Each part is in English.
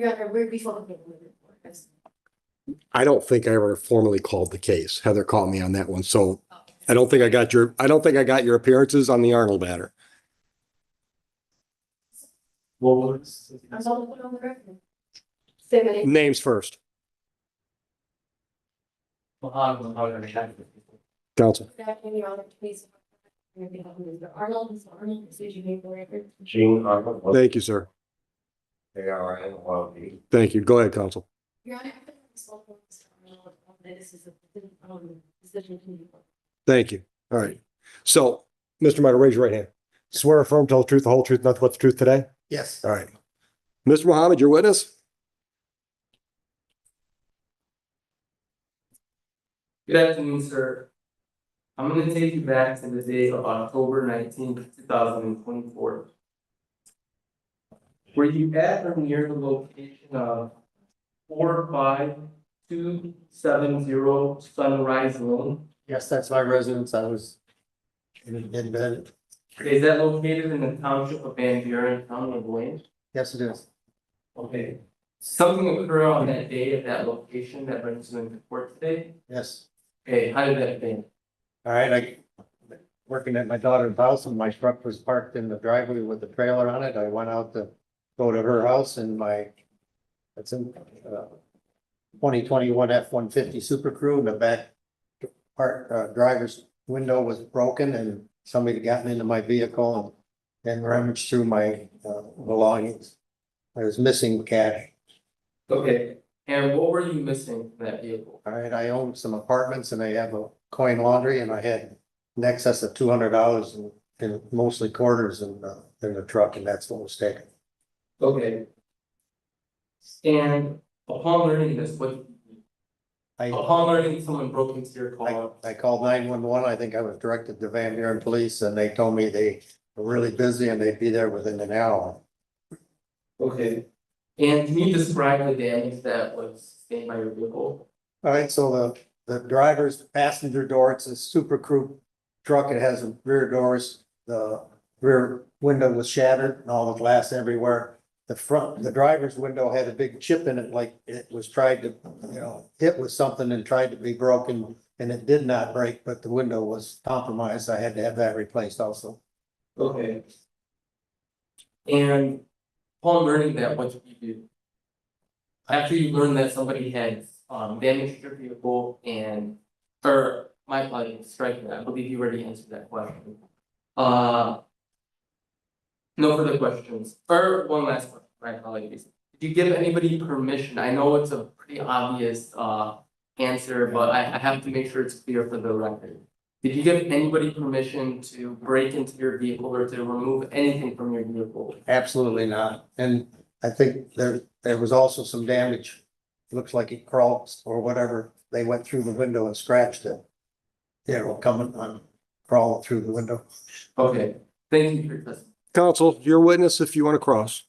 Your Honor, we're before the report. I don't think I ever formally called the case. Heather called me on that one. So I don't think I got your appearances on the Arnold matter. I'm sorry, put on the record. Say my name. Names first. Counsel. Good afternoon, Your Honor, please. Mr. Arnold, please you name the record. Gene Arnold. Thank you, sir. ARNOLD. Thank you. Go ahead, counsel. Your Honor, I think this is Mr. Arnold, this is a decision to be. Thank you. All right. So, Mr. Meadow, raise your right hand. Swear or affirm, tell the truth, the whole truth, nothing but the truth today? Yes. All right. Mr. Muhammad, your witness? Good afternoon, sir. I'm going to take you back to the day of October 19th, 2024. Were you at or near the location of 45270 Sunrise Lane? Yes, that's my residence. I was in bed. Is that located in the township of Van Buren, County of Wayne? Yes, it is. Okay. Something occurred on that day at that location that brings you into court today? Yes. Okay, how did that happen? All right, I working at my daughter's house and my truck was parked in the driveway with the trailer on it. I went out to go to her house and it's in 2021 F-150 Super Crew and the back part driver's window was broken and somebody had gotten into my vehicle and rummaged through my belongings. I was missing cash. Okay, and what were you missing from that vehicle? All right, I own some apartments and I have a coin laundry and I had in excess of $200 in mostly quarters in the truck, and that's what was taken. Okay. And upon learning this, upon learning someone broke into your car, I called 911. I think I was directed to Van Buren Police and they told me they were really busy and they'd be there within an hour. okay. And can you describe the damage that was sustained by your vehicle? All right, so the driver's passenger door, it's a Super Crew truck. It has rear doors. The rear window was shattered and all the glass everywhere. The driver's window had a big chip in it, like it was tried to, hit with something and tried to be broken, and it did not break, but the window was compromised. I had to have that replaced also. Okay. And upon learning that, what did you do? After you learned that somebody had damaged your vehicle or my apologies, strike that. I believe you already answered that question. No further questions. Or one last question, my apologies. Did you give anybody permission? I know it's a pretty obvious answer, but I have to make sure it's clear for the record. Did you give anybody permission to break into your vehicle or to remove anything from your vehicle? Absolutely not. And I think there was also some damage. Looks like it crawled or whatever. They went through the window and scratched it. Coming on, crawling through the window. Okay, thank you for your testimony. Counsel, your witness if you want to cross.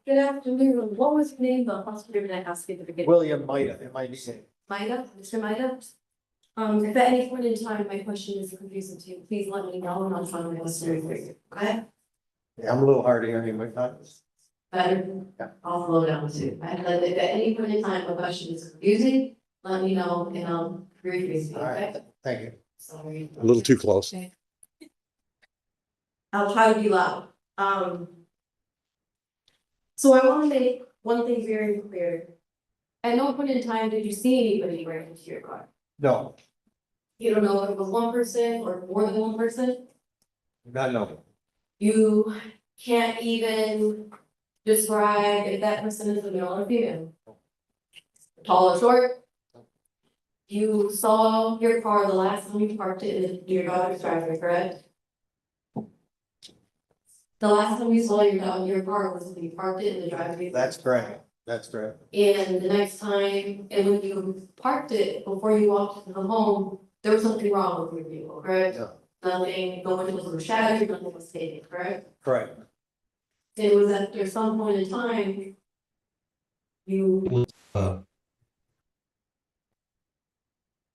Good afternoon, what was your name, the hospital that I asked you at the beginning? William Maida, M-I-D-A. Maida, Mr. Maida? If at any point in time my question is confusing to you, please let me know and I'll try my best to refer you, okay? Yeah, I'm a little hard of hearing, but not. Better? Yeah. I'll slow down too. And then if at any point in time a question is confusing, let me know and I'll rephrase you, All right, okay? thank you. Sorry. A little too close. I'll try to be loud. So I want to make one thing very clear. At no point in time did you see anybody break into your car. No, You don't know if it was one person or more than one person. not no. You can't even describe if that person is a male or female. Tall or short. You saw your car the last time you parked it in your daughter's driveway, correct? The last time you saw your car was when you parked it in the driveway. That's correct. That's correct. And the next time, and when you parked it before you walked into the home, there was something wrong with your vehicle, correct? Yeah. Nothing, no windows were shattered, nothing was taken, correct? Correct. It was after some point in time. You. And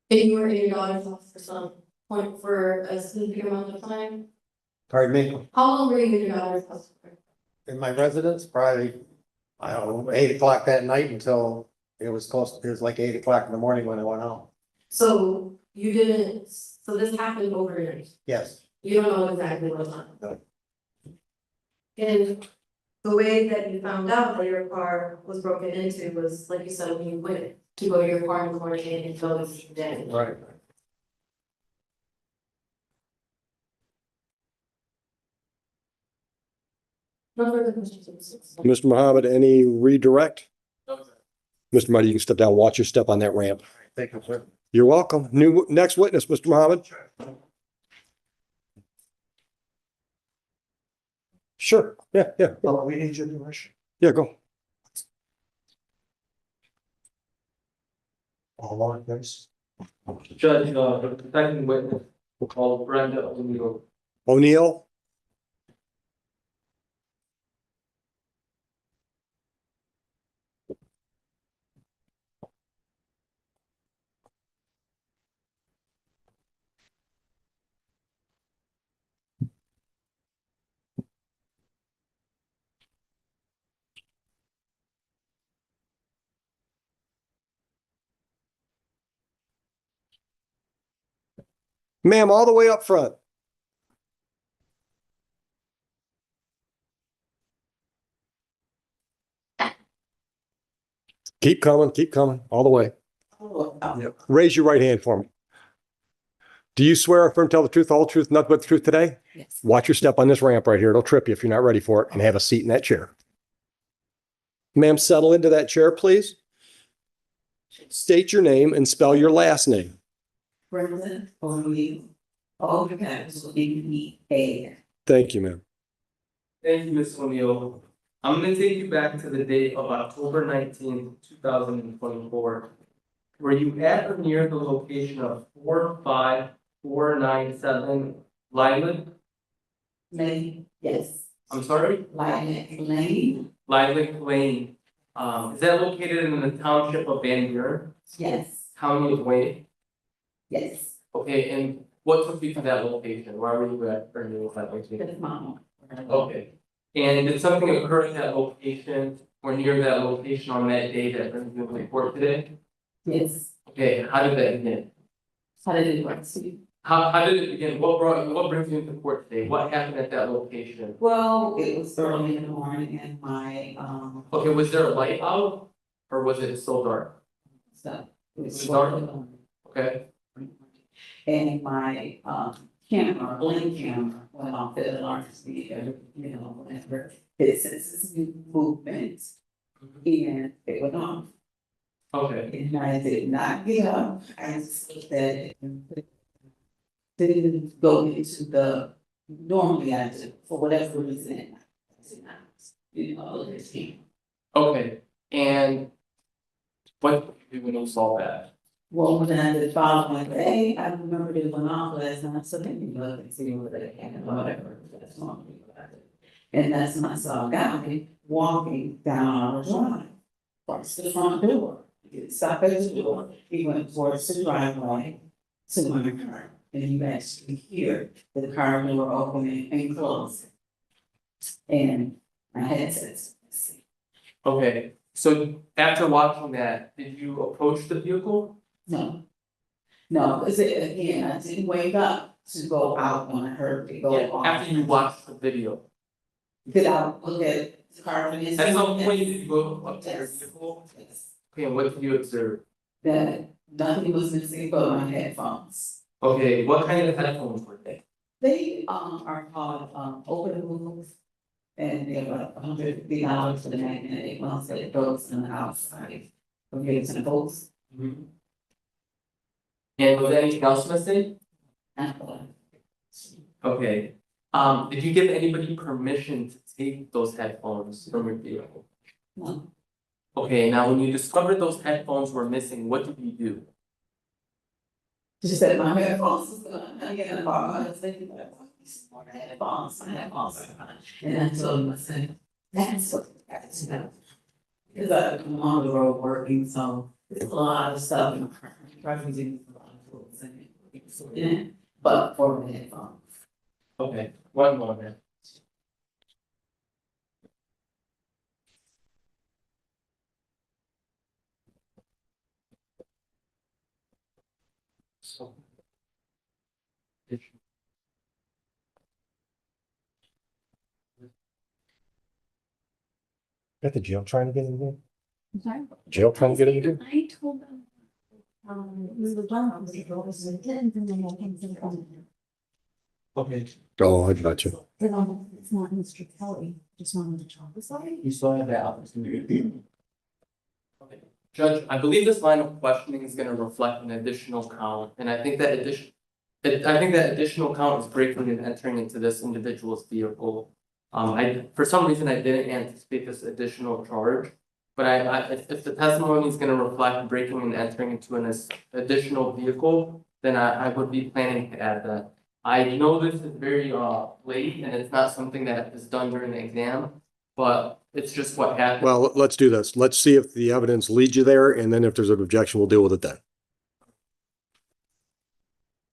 you were in your daughter's house for some point for a significant amount of time. Pardon me? How long were you in your daughter's house for? In my residence, probably I don't know, 8 o'clock that night until it was close, it was like 8 o'clock in the morning when I went home. So you didn't, so this happened overnight, Yes, you don't know exactly what time? No. And the way that you found out that your car was broken into was, like you said, when you went to go to your car in the morning and tell us damage. right. No further questions. Mr. Mohammed, any redirect? Okay. Mr. Muddy, you can step down, watch your step on that ramp. Thank you, sir. You're welcome. Next witness, Mr. Mohammed. Sure, yeah, Well, we need your permission. yeah, go. All on, please. Judge, the second witness, we'll call Brenda O'Neill. O'Neill? Ma'am, all the way up front. Keep coming, all the way. Yep. Raise your right hand for me. Do you swear affirm tell the truth, all the truth, nothing but the truth today? Yes. Watch your step on this ramp right here. It'll trip you if you're not ready for it, and have a seat in that chair. Ma'am, settle into that chair, please. State your name and spell your last name. Brenda O'Neill, all the capital N-E-A. Thank you, ma'am. Thank you, Ms. O'Neill. I'm gonna take you back to the date of October 19, 2024. Were you at or near the location of 45497 Lilac? Lane, yes, I'm sorry, Lilac Lane, Lilac Lane. Is that located in the township of Van Buren, yes, county of Wayne? yes, Okay, and what took you to that location? Why were you at or near that location? that's my home. Okay, and did something occur at that location or near that location on that day that brings you to the court today? Yes, Okay, how did that begin? how did it work to you? How did it begin? What brings you into court today? What happened at that location? Well, it was early in the morning and my, Okay, was there a light out or was it still dark? stuff. It It was was dark? early in the morning. Okay, And my, camera, blank camera, went off at a large speed, whenever it says this new movement. And it went off. okay, And I did not get up, I just looked at it and didn't go into the, normally I do, for whatever reason. I did not, look at it. okay, and what did you do when you saw that? Well, when I did follow my day, I remembered it went off last night, so let me look and see what it had, or whatever, that's normally what I do. And that's when I saw a guy walking down our drive, towards the front door. He stopped at the door, he went towards the driveway to my car, and you actually hear the car door opening and closing. And my headset's missing. Okay, so after watching that, did you approach the vehicle? No. No, because again, I didn't wake up to go out when I heard it go Yeah, off. after you watched the video. Did I look at the car and it's. At some point, did you go up to your Yes. vehicle? Yes. Okay, and what did you observe? That nothing was missing but my headphones. Okay, what kind of headphones were they? They are called open moves. And they're about $150 for the magnetic ones that goes in the outside. Okay, to the post. And was anything else missing? Apple. Okay, did you give anybody permission to take those headphones from your vehicle? No. Okay, now when you discovered those headphones were missing, what did you do? She said my headphones was gone. I get in the car, I was thinking about my headphones. And I told him, I said, that's what that's about. Because I'm on the road working, so there's a lot of stuff in my car. Driving in a lot of tools in it. Yeah, but for the headphones. Okay, one moment. Got the jail trying to get in here? Sorry? Jail trying to get in here? I told them. We were done, was it was and then I came to the phone. Okay, Oh, I got you. It's not Mr. Kelly, just wanted to talk. Sorry. you still have that opportunity. Okay, Judge, I believe this line of questioning is gonna reflect an additional count, and I think that additional count is breaking and entering into this individual's vehicle. For some reason, I didn't anticipate this additional charge. But if the testimony is gonna reflect breaking and entering into an additional vehicle, then I would be planning to add that. I know this is very late and it's not something that is done during the exam, but it's just what happened. Well, let's do this. Let's see if the evidence leads you there, and then if there's an objection, we'll deal with it then.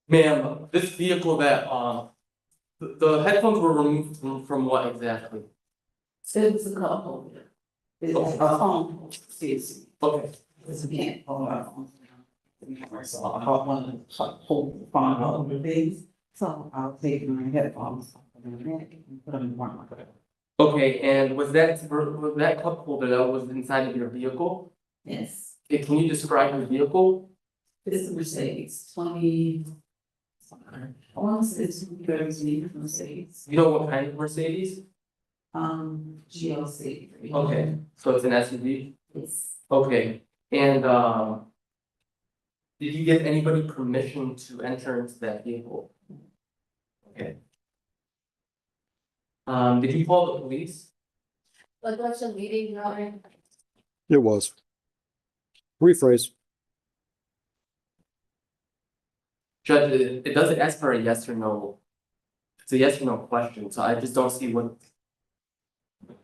Ma'am, this vehicle that the headphones were removed from what exactly? It was a couple. It's a phone, it's, Okay, because we can't hold our phones down. So I want to hold the phone on the things, so I'll take my headphones off of the neck and put them in one. okay, and was that cup holder that was inside of your vehicle? Yes, Okay, can you describe your vehicle? this is Mercedes, 20. I want to say it's 2013 Mercedes, You know what kind of Mercedes? GLC. Okay, so it's an SUV? It's, Okay, and did you give anybody permission to enter into that vehicle? Okay. Did you call the police? Like, that's a meeting, right? It was. Rephrase. Judge, it doesn't ask for a yes or no. It's a yes or no question, so I just don't see what.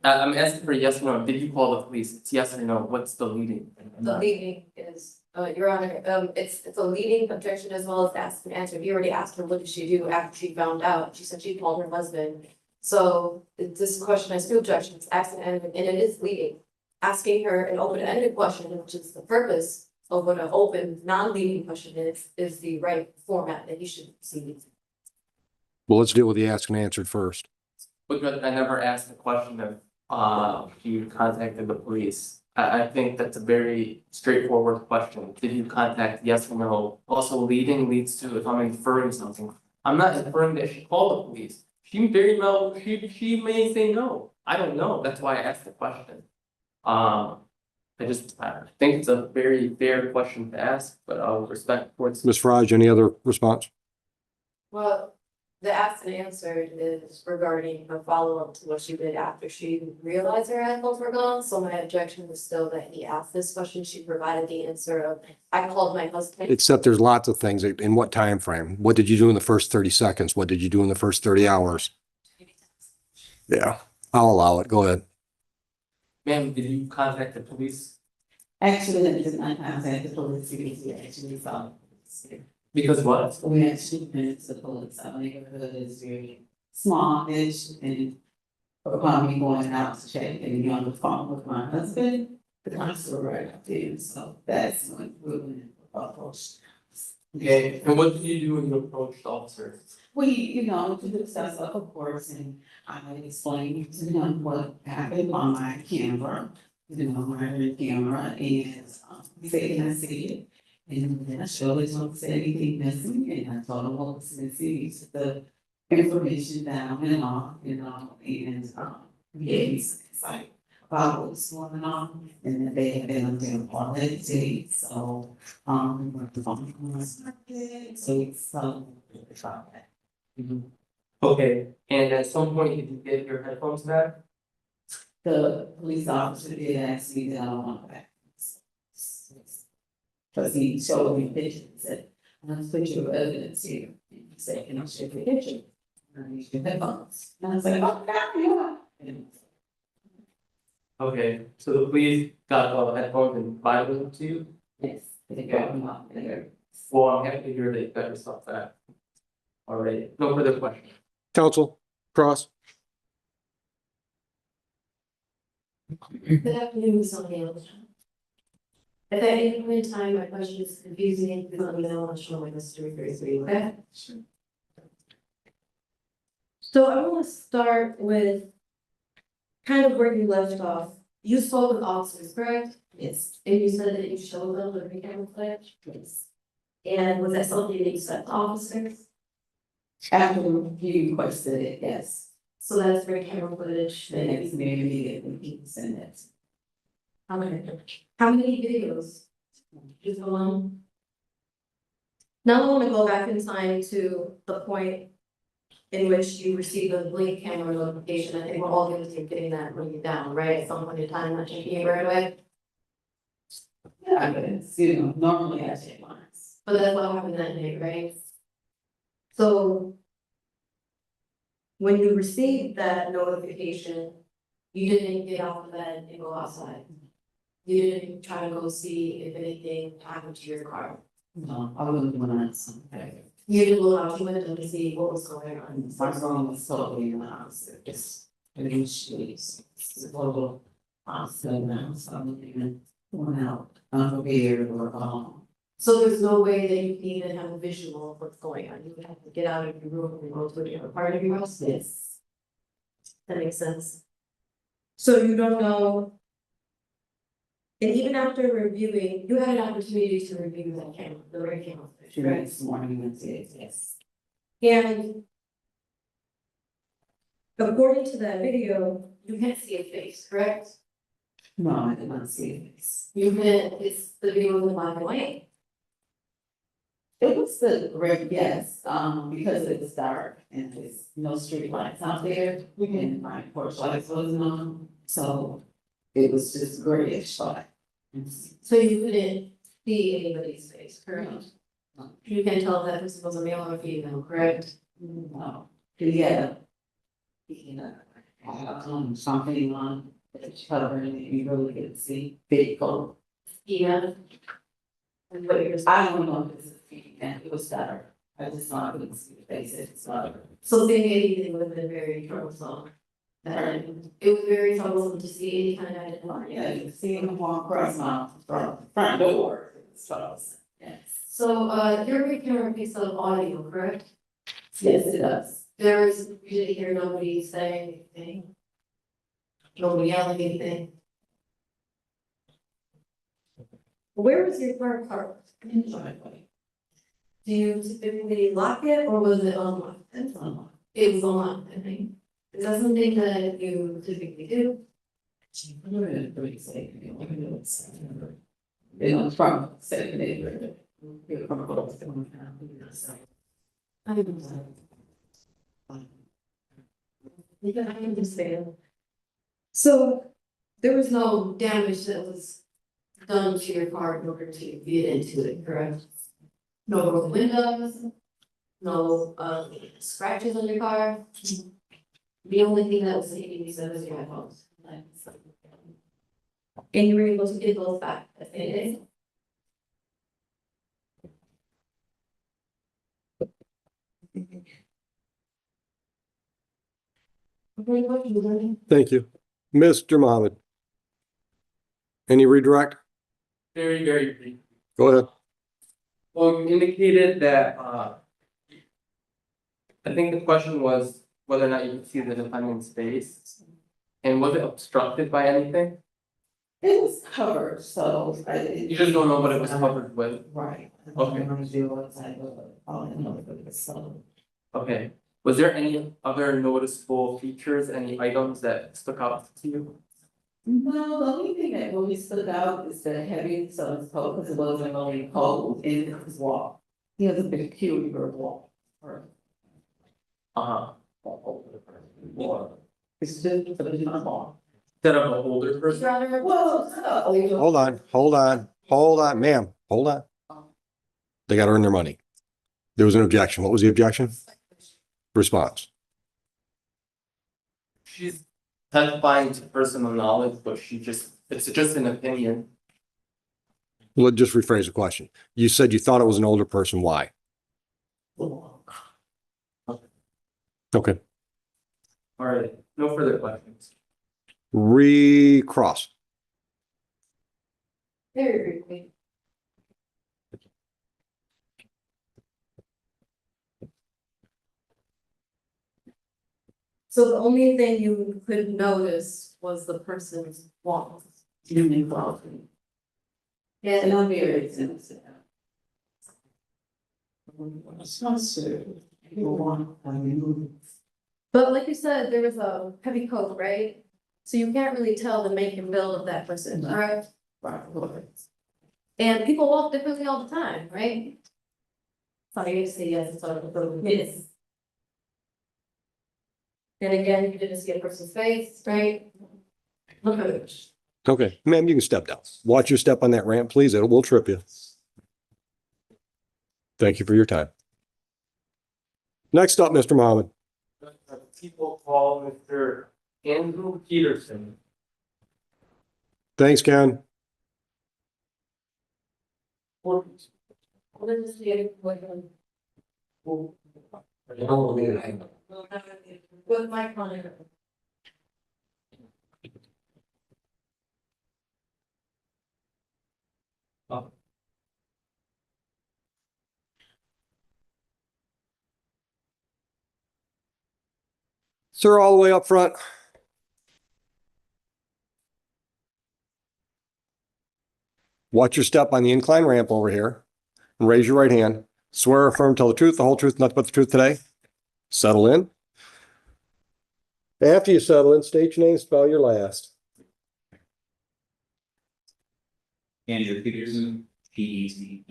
I'm asking for a yes or no. Did you call the police? It's yes or no. What's the leading? The leading is, Your Honor, it's a leading objection as well as ask and answer. You already asked her, what did she do after she found out? She said she called her husband. So this question has two objections, ask and answer, and it is leading. Asking her an open-ended question, which is the purpose of what an open, non-leading question is the right format that you should see. Well, let's deal with the asked and answered first. Because I never asked the question of, you contacted the police. I think that's a very straightforward question. Did you contact, yes or no? Also, leading leads to if I'm inferring something. I'm not inferring that she called the police. She very well, she may say no. I don't know. That's why I asked the question. I think it's a very fair question to ask, but I'll respect towards. Ms. Frage, any other response? Well, the asked and answered is regarding a follow-up to what she did after she realized her headphones were gone. So my objection was still that he asked this question. She provided the answer of, I called my husband. Except there's lots of things. In what time frame? What did you do in the first 30 seconds? What did you do in the first 30 hours? Yeah, I'll allow it. Go ahead. Ma'am, did you contact the police? actually, I did not contact the police because we actually saw. Because what? We actually went to the police, our neighborhood is very small-ish, and upon me going out to check and be on the phone with my husband, the cops were right up there, so that's when we went approached. Okay, and what did you do when you approached the officer? We, to discuss of course, and I explained to him what happened on my camera, my camera, and he said, can I see it? And then I showed him what said anything missing, and I told him what was missing, he took the information down and all, and he gave me some insight about what was going on, and that they had been on their quality date, so, we went to phone, so it's, that. Okay, and at some point, did you get your headphones back? The police officer did ask me that I want back. Cause he showed me pictures and said, I'm put your evidence here. And he said, can I show you a picture? And I used your headphones. And I was like, oh, yeah. And Okay, so the police got the headphones and provided them to you? yes, they got me out there. Well, I'm happy to hear that you got yourself back. All right, no further questions. Counsel, Cross. Good afternoon, Ms. O'Neill. If at any point in time my question is confusing, please let me know, I'll show my history very soon, okay? So I want to start with kind of where you left off. You spoke with officers, correct? Yes, And you said that you showed them the recount footage? yes. And was that something that you sent to officers? After you requested it, yes. So that's for camera footage. The next meeting, immediately, he sent it. Okay. How many videos? Just the one? Now I want to go back in time to the point in which you received a blink camera notification. I think we're all guilty of getting that ringing down, right? At some point in time, not checking it right away. Yeah, but it's, you know, normally I take mine. But that's what happened that day, right? So when you received that notification, you didn't get off of bed and go outside. You didn't try to go see if anything happened to your car. No, I wouldn't want to something. You didn't look out the window to see what was going on. My phone was totally in the house, it just, it was, it's a little, honestly, now, so I'm even going out, unprepared or gone. So there's no way that you can even have a visual of what's going on. You would have to get out of your room and go to a different part of your house. Yes. That makes sense. So you don't know. And even after reviewing, you had an opportunity to review that camera, the ring camera footage, Right, right? this morning, and said, yes. And according to that video, you can't see a face, correct? No, I did not see this. You can, it's the video was in black and white. It was the red, yes, because it was dark and there's no street lights out there, and my porch lights wasn't on, so it was just grayish light. So you couldn't see anybody's face, correct? No. You can't tell if that person was a male or a female, correct? No, yeah. Something on the cover and you really could see big color. Yeah. And what you're I don't know if it's a female, it was dark, I just thought I couldn't see the face, it's not. So seeing anything would have been very troublesome. And it was very troublesome to see any kind of identity. Yeah, you see him walk across my front door, so, yes. So, your camera picks up audio, correct? Yes, it does. There is, you didn't hear nobody saying anything. Nobody yelling anything. Where was your car parked? In the driveway. Do you typically lock it or was it unlocked? It's unlocked. It was unlocked, I think. Is that something that you typically do? I'm gonna pretty safe, you know, it's. You know, it's from second neighborhood. You're from both. I don't know. Yeah, I understand. So there was no damage that was done to your car in order to get into it, correct? No broken windows, no scratches on your car. The only thing that was saving you was your headphones. And you were able to get those back at the end of the day. Thank you. Mr. Mohammed. Any redirect? Very, very brief. Go ahead. Well, you indicated that, I think the question was whether or not you could see the defendant's face. And was it obstructed by anything? It was covered, so. You just don't know what it was covered with. Right. Okay. I'm gonna do what I do, all I know is it's so. Okay. Was there any other noticeable features, any items that stuck out to you? No, the only thing that really stood out is the heavy, so it's cold, because it wasn't really cold in his wall. He has a peculiar wall. Uh-huh. It's just a different wall. That of an older person? Rather, Well, Hold on, ma'am, hold on. They got to earn their money. There was an objection. What was the objection? Response. She's testifying to personal knowledge, but it's just an opinion. Let's just rephrase the question. You said you thought it was an older person. Why? Okay. All right, no further questions. Recross. Very briefly. So the only thing you could notice was the person's walk. Involving. Yeah, And I'm very sensitive. It's not so. People want, I mean, but like you said, there was a heavy coat, right? So you can't really tell the make and build of that person, No. correct? right. And people walk differently all the time, right? So you say yes, it's sort of, yes. And again, you didn't see a person's face, right? Look at it. Okay, ma'am, you can step down. Watch your step on that ramp, please. It will trip you. Thank you for your time. Next up, Mr. Mohammed. People call Mr. Andrew Peterson. Thanks, Ken. What is the, with my client. Sir, all the way up front. Watch your step on the incline ramp over here and raise your right hand. Swear or affirm to tell the truth, the whole truth, nothing but the truth today. Settle in. After you settle in, state your name, spell your last. Andrew Peterson, Peterson.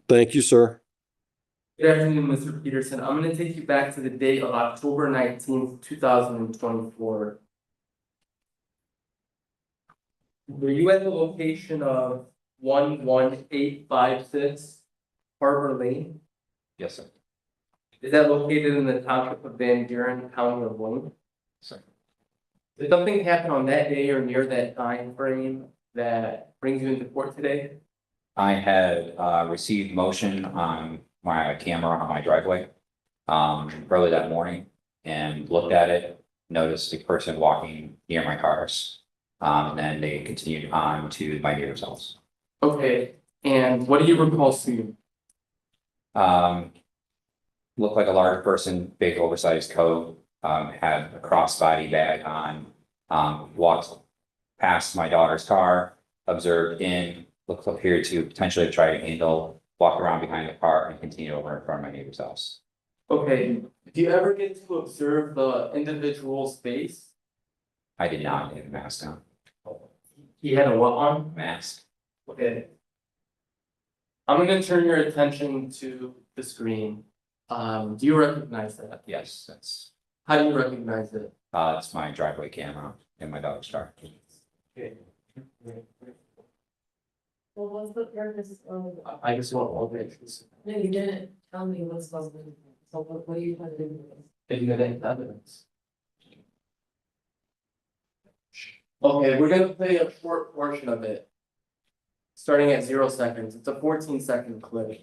Thank you, sir. Good afternoon, Mr. Peterson. I'm gonna take you back to the date of October 19th, 2024. Were you at the location of 11856 Harbor Lane? Yes, sir. Is that located in the township of Van Buren, county of Wayne? Sir. Did something happen on that day or near that time frame that brings you into court today? I had received motion on my camera on my driveway early that morning and looked at it, noticed a person walking near my cars. And then they continued on to my neighbor's house. Okay, and what do you recall seeing? Looked like a large person, big oversized coat, had a crossbody bag on, walked past my daughter's car, observed in, appeared to potentially try to handle, walk around behind the car and continue over in front of my neighbor's house. Okay, do you ever get to observe the individual's face? I did not have a mask on. He had a what on? Mask. Okay. I'm gonna turn your attention to the screen. Do you recognize that? Yes, that's How do you recognize it? it's my driveway camera in my dog's car. Okay. Well, what's the purpose of, I just want all the issues. no, you didn't tell me what's supposed to, so what are you trying to do with this? If you have any evidence. Okay, we're gonna play a short portion of it. Starting at 0 seconds. It's a 14-second clip.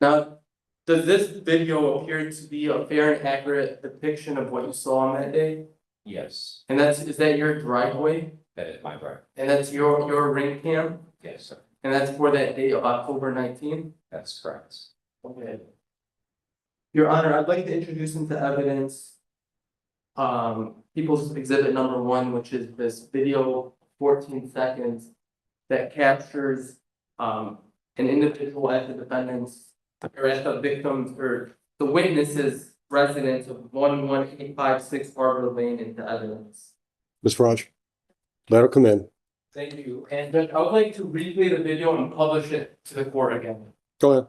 Now, does this video appear to be a fair and accurate depiction of what you saw on that day? Yes, And is that your driveway? that is my drive. And that's your ring cam? Yes, sir. And that's for that date of October 19th? That's correct. Okay. Your Honor, I'd like to introduce into evidence People's Exhibit number 1, which is this video, 14 seconds, that captures an individual at the defendant's, or at the victim's, or the witness's residence of 11856 Harbor Lane into evidence. Ms. Frosch, let her come in. Thank you. And Judge, I would like to replay the video and publish it to the court again. Go ahead.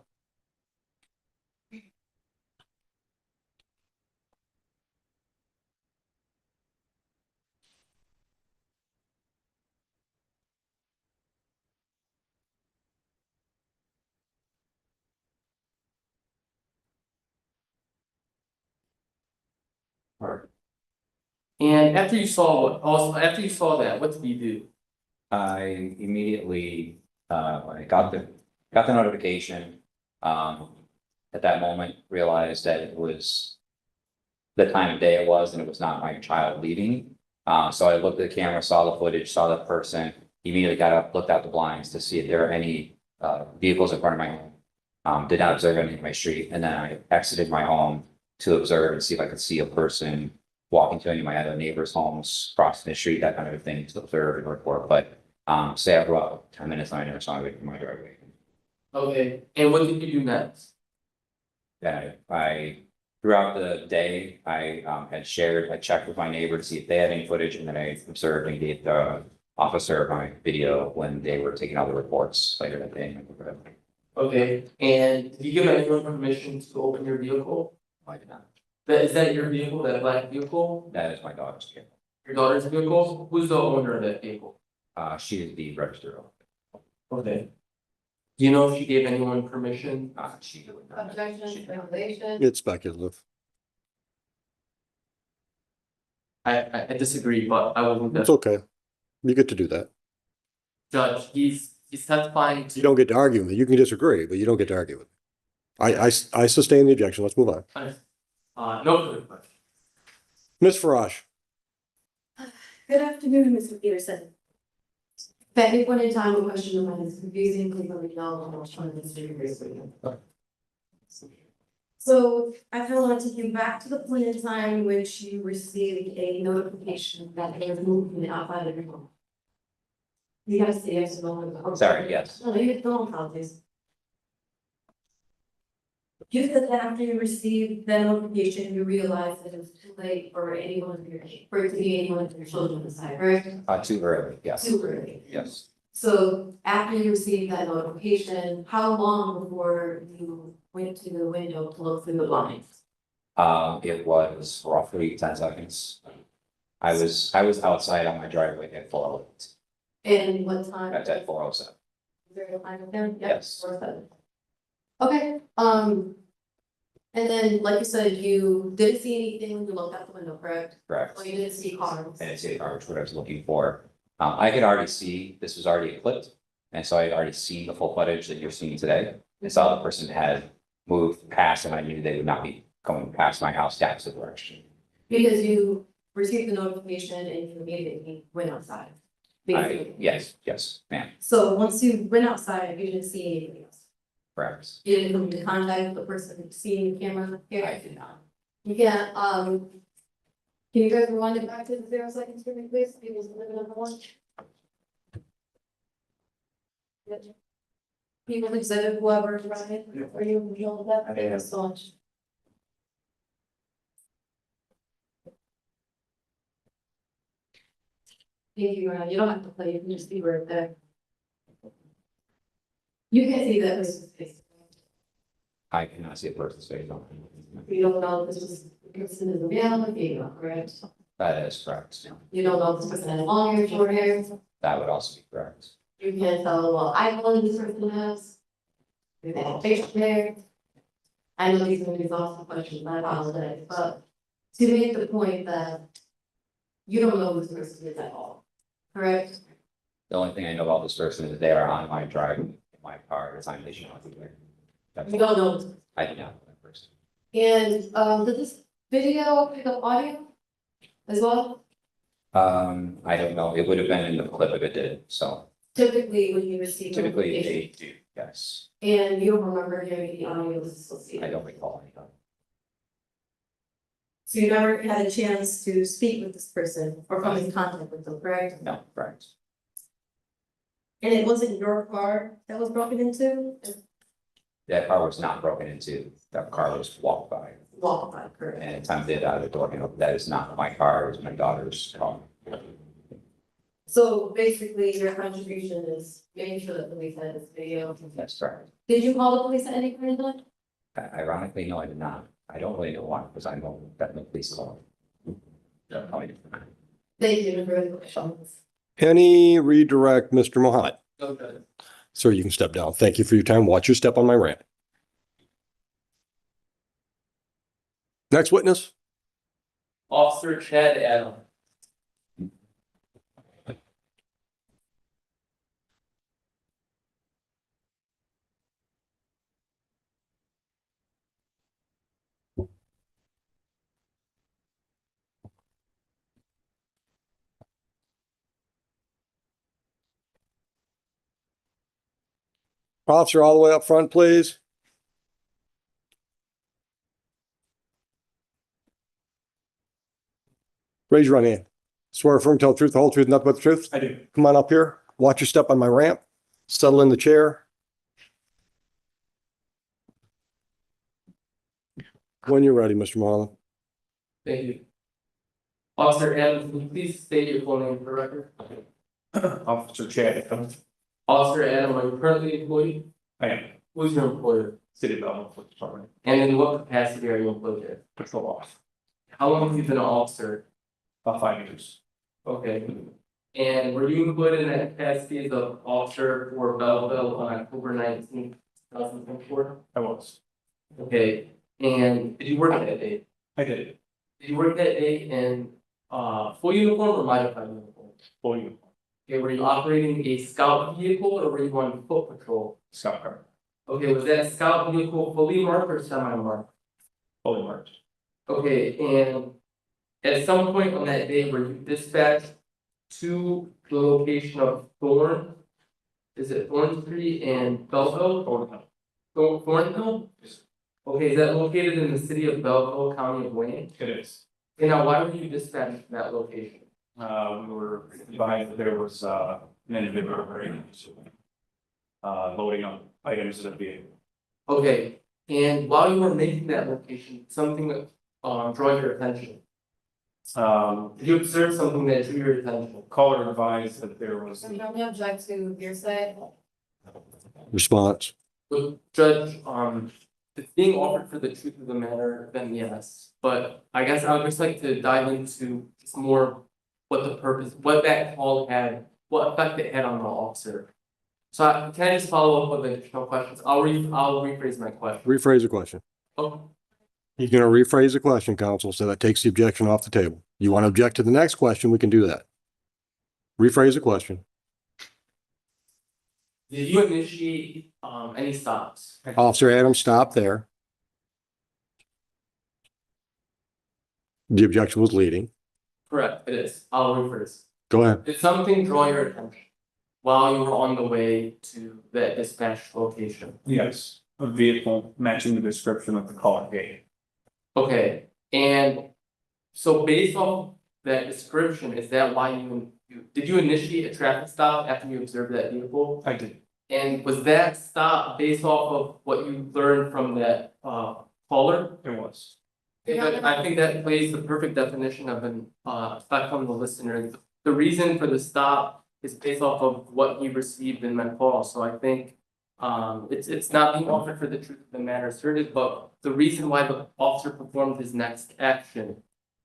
And after you saw that, what did you do? I immediately, I got the notification. At that moment, realized that it was the time of day it was, and it was not my child leaving. So I looked at the camera, saw the footage, saw the person, immediately got up, looked out the blinds to see if there are any vehicles in front of my home. Did not observe anything in my street, and then I exited my home to observe and see if I could see a person walking to any of my other neighbors' homes, crossing the street, that kind of thing, to observe and report. But say after about 10 minutes, I never saw anybody from my driveway. Okay, and what did you do next? Then I throughout the day, I had checked with my neighbor to see if they had any footage, and then I observed and gave the officer my video when they were taking out the reports later that day. Okay, and did you give anyone permission to open your vehicle? I did not. Is that your vehicle, that black vehicle? That is my daughter's vehicle. Your daughter's vehicle? Who's the owner of that vehicle? She is the registered. Okay. Do you know if she gave anyone permission? She would not. Objection, regulation. It's speculative. I disagree, but I wasn't It's the okay. You get to do that. judge. He's testifying to. You don't get to argue with me. You can disagree, but you don't get to argue with me. I sustain the objection. Let's move on. No further questions. Ms. Farage, Good afternoon, Mr. Peterson. At any point in time, a question of mine is confusing, please let me know, and I'll try to answer your question. So I kind of want to take you back to the point in time in which you received a notification that there was movement outside of your home. You gotta say yes or no. Sorry, yes. No, you don't apologize. You said that after you received that notification, you realized that it was too late for anyone of your, for it to be anyone of your children inside, right? Too early, yes. Too early. Yes. So after you received that notification, how long before you went to the window to look through the blinds? It was roughly 10 seconds. I was outside on my driveway at 4:08. And what time? That's at 4:07. Is there a time with them? Yep, Yes. 4:07. Okay, and then, like you said, you didn't see anything when you looked out the window, correct? Correct. Or you didn't see cars? And it's a garbage, what I was looking for. I could already see, this was already clipped, and so I had already seen the full footage that you're seeing today. I saw the person had moved past, and I knew they would not be going past my house to opposite direction. Because you received the notification and you immediately went outside, basically. Yes, ma'am, So once you went outside, you didn't see anything else? correct. You didn't come into contact with the person seeing the camera here? I did not. You can't, can you guys rewind it back to the 0 seconds for me, please? People's living number one. People exhibit whoever, right? Are you control of that? I am. So much. Thank you, Ryan. You don't have to play, you can just be right there. You can see that person's face. I cannot see a person's face. You don't know if this was, person is a male or female, correct? That is correct. You don't know if this person has long hair, short hair. That would also be correct. You can't tell what eyeball this person has. Do they have facial hair? I know these are gonna be exhaustive questions, I apologize, but to make the point that you don't know who this person is at all, correct? The only thing I know about this person is they are on my driveway in my car at the time they should not be there. That's You all. don't know. This person. I do not know that person. And, did this video pick up audio as well? I don't know. It would have been in the clip if it did, so Typically, when you receive typically notification, they do, yes. and you don't remember hearing the audio was I associated. don't recall any of So you never had a chance to speak with this person or come in contact with them, correct? No, correct. And it wasn't your car that was broken into? That car was not broken into. That car was walked by. Walk by, correct? And attempted out of the door, that is not my car, it was my daughter's car. So basically, your contribution is making sure that the police had this video. That's correct. Did you call the police at any point in time? Ironically, no, I did not. I don't really know why, because I know that the police called. Yeah, probably different. Thank you for the questions. any redirect, Mr. Mohammed? Okay. Sir, you can step down. Thank you for your time. Watch your step on my rant. Next witness. Officer Chad Adam. Officer, all the way up front, please. Raise your right hand. Swear affirm to tell the truth, the whole truth, nothing but the truth. I do. Come on up here. Watch your step on my ramp. Settle in the chair. When you're ready, Mr. Marlin. Thank you. Officer Adams, can you please state your full name for the record? Officer Chad, Officer Adam, are you currently employed? I am Who's your employer? City Development Police Department, And in what capacity are you employed at? patrol off, How long have you been an officer? about 5 years. Okay. And were you employed in that capacity as an officer for Belleville on October 19th, 2024? I was. Okay, and did you work that day? I did it. Did you work that day in full uniform or modified uniform? Full uniform, Okay, were you operating a scout vehicle or were you on foot patrol? scout car, Okay, was that scout vehicle fully marked or semi-marked? fully marked. Okay, and at some point on that day, were you dispatched to the location of Thorn? Is it Thorn Street and Belleville? Thornhill? Okay, is that located in the city of Belleville, County of Wayne? It is. Okay, now why were you dispatched to that location? We were advised that there was, an individual loading up items in the vehicle. Okay, and while you were making that location, something drew your attention. Did you observe something that drew your attention? Caller advised that there was, So you don't object to hearsay? Response. Well, Judge, if it's being offered for the truth of the matter, then yes. But I guess I would just like to dive into just more what the purpose, what that call had, what effect it had on the officer. So can I just follow up with additional questions? I'll rephrase my question. Rephrase the question. Oh, He's going to rephrase the question, counsel, so that takes the objection off the table. You want to object to the next question, we can do that. Rephrase the question. did you initiate any stops? Officer Adams, stop there. The objection was leading. Correct, it is. I'll rephrase. Go ahead. Did something draw your attention while you were on the way to that dispatch location? yes, a vehicle matching the description of the caller gave. Okay, and so based off that description, is that why did you initiate a traffic stop after you observed that vehicle? I did. And was that stop based off of what you learned from that caller? It was. I think that plays the perfect definition of an effect on the listener. The reason for the stop is based off of what he received in that call, so I think it's not being offered for the truth of the matter asserted, but the reason why the officer performed his next action,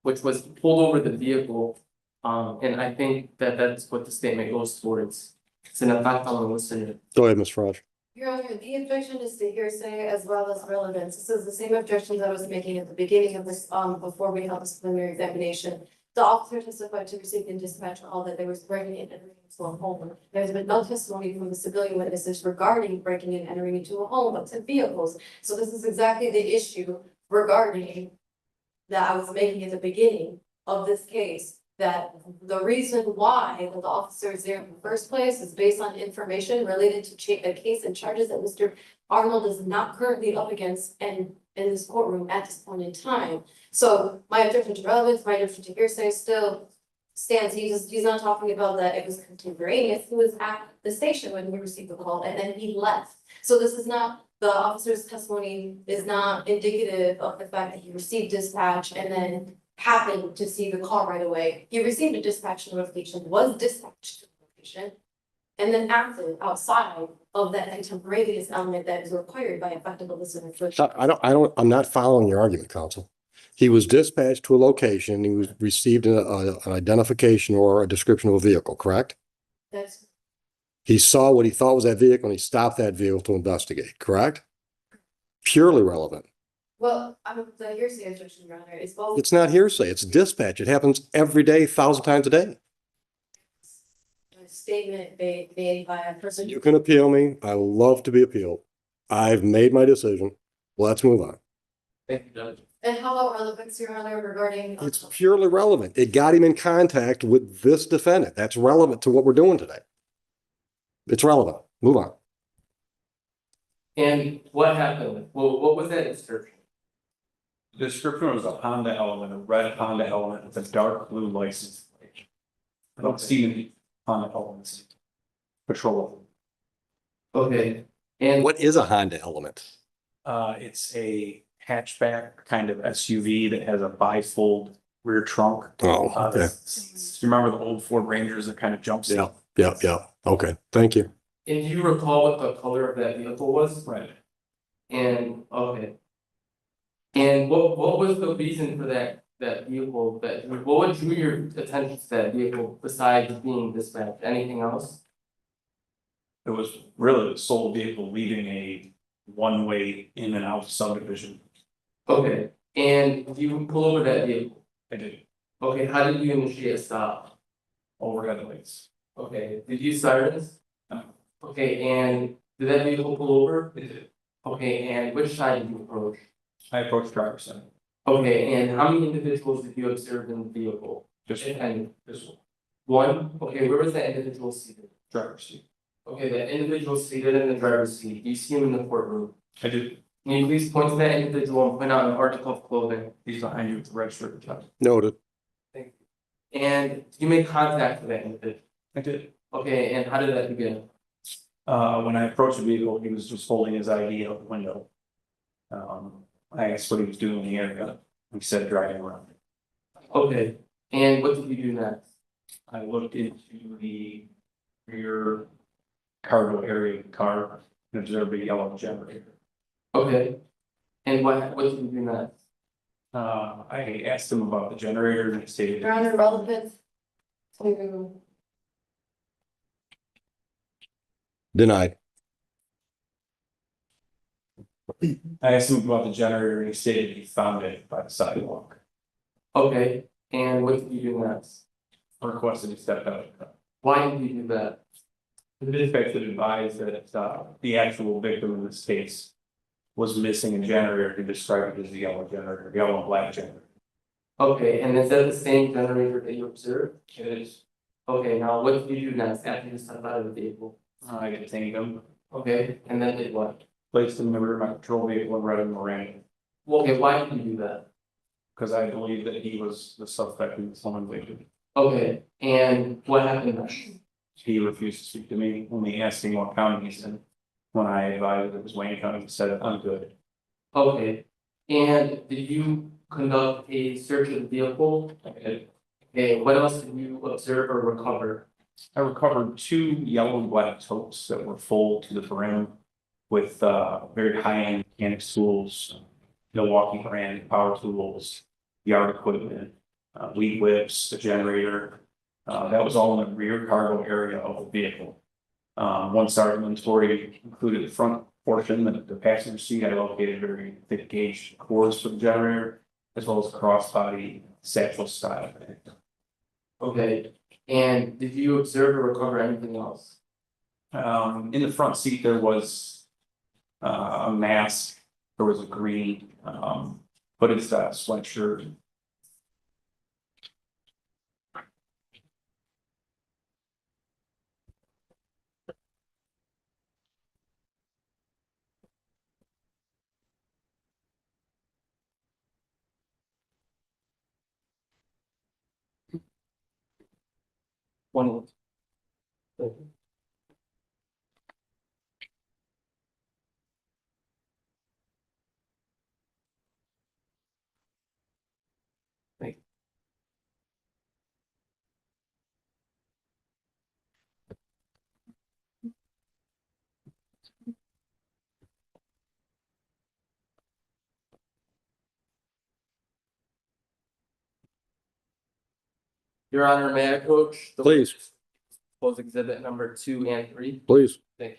which was to pull over the vehicle, and I think that that's what the statement goes towards. It's an effect on the listener. Go ahead, Ms. Frosch. Your Honor, the objection is to hearsay as well as relevance. This is the same objections I was making at the beginning of this, before we held this preliminary examination. The officer testified to receiving dispatch call that there was breaking and entering into a home. There's been no testimony from the civilian witnesses regarding breaking and entering into a home, but to vehicles. So this is exactly the issue regarding that I was making at the beginning of this case. That the reason why the officer is there in the first place is based on information related to a case and charges that Mr. Arnold is not currently up against and in this courtroom at this point in time. So my objection to relevance, my objection to hearsay still stands. He's not talking about that it was contemporaneous. He was at the station when he received the call and then he left. So this is not, the officer's testimony is not indicative of the fact that he received dispatch and then happened to see the call right away. He received a dispatch notification, was dispatched to the location, and then acted outside of that contemporaneous element that is required by effective listener. I'm not following your argument, counsel. He was dispatched to a location, he was received an identification or a description of a vehicle, correct? That's, He saw what he thought was that vehicle and he stopped that vehicle to investigate, correct? Purely relevant. well, I'm the hearsay objection, Your Honor, is both. It's not hearsay, it's dispatch. It happens every day, 1,000 times a day. A statement made by a person. You can appeal me. I love to be appealed. I've made my decision. Let's move on. Thank you, Judge. And how about relevance, Your Honor, regarding? It's purely relevant. It got him in contact with this defendant. That's relevant to what we're doing today. It's relevant. Move on. And what happened? What was that description? The description was a Honda Element, a red Honda Element with a dark blue license plate. I don't see any Honda Elements. Patrol. Okay, and What is a Honda Element? It's a hatchback kind of SUV that has a bifold rear trunk. Oh, okay. You remember the old Ford Rangers that kind of jumps? Yeah. Okay, thank you. do you recall what the color of that vehicle was? Right. And, okay. And what was the reason for that vehicle, what drew your attention to that vehicle besides being dispatched, anything else? It was really the sole vehicle leaving a one-way in and out subdivision. Okay, and you pull over that vehicle, I did okay, how did you initiate a stop? overhead lights. Okay, did you use sirens? No. Okay, and did that vehicle pull over? It did. Okay, and which side did you approach? I approached driver's side. Okay, and how many individuals did you observe in the vehicle? Just And this one, one, okay, where was that individual seated? driver's seat. Okay, the individual seated in the driver's seat, do you see him in the courtroom? I did. Can you please point to that individual and point out an article of clothing? He's behind you with the red shirt and tie. Noted. And did you make contact with that individual? I did. Okay, and how did that begin? When I approached the vehicle, he was just holding his ID out the window. I asked what he was doing in the area. He said driving around. Okay, and what did you do next? I looked into the rear cargo area of the car and observed a yellow generator. Okay, and what did you do next? I asked him about the generator and he stated. Your Honor, relevant to Denied. I asked him about the generator and he stated he found it by the sidewalk. Okay, and what did you do next? I requested he step out. Why did you do that? The dispatch had advised that the actual victim in this case was missing a generator. He described it as the yellow generator, yellow and black generator. Okay, and is that the same generator that you observed? It is. Okay, now what did you do next after you stepped out of the vehicle? I detained him, Okay, and then did what? placed him in the rear of my patrol vehicle and read him Miranda. Well, okay, why did you do that? Because I believe that he was the suspect in this home invasion. Okay, and what happened next? He refused to speak to me, only asking what county he's in. When I advised it was Wayne County, he said, I'm good. Okay, and did you conduct a search of the vehicle? Okay, what else did you observe or recover? I recovered 2 yellow and black totes that were full to the brim with very high-end mechanic tools, Milwaukee brand power tools, yard equipment, weed whips, a generator. That was all in the rear cargo area of the vehicle. Once our inventory included the front portion, the passenger seat, I located very thick gauge cords for the generator, as well as a crossbody satchel style. Okay, and did you observe or recover anything else? In the front seat, there was a mask, there was a green hooded style sweatshirt. One. Your Honor, may I approach? the Please. Proposed exhibit number 2 and 3. Please. Thank you.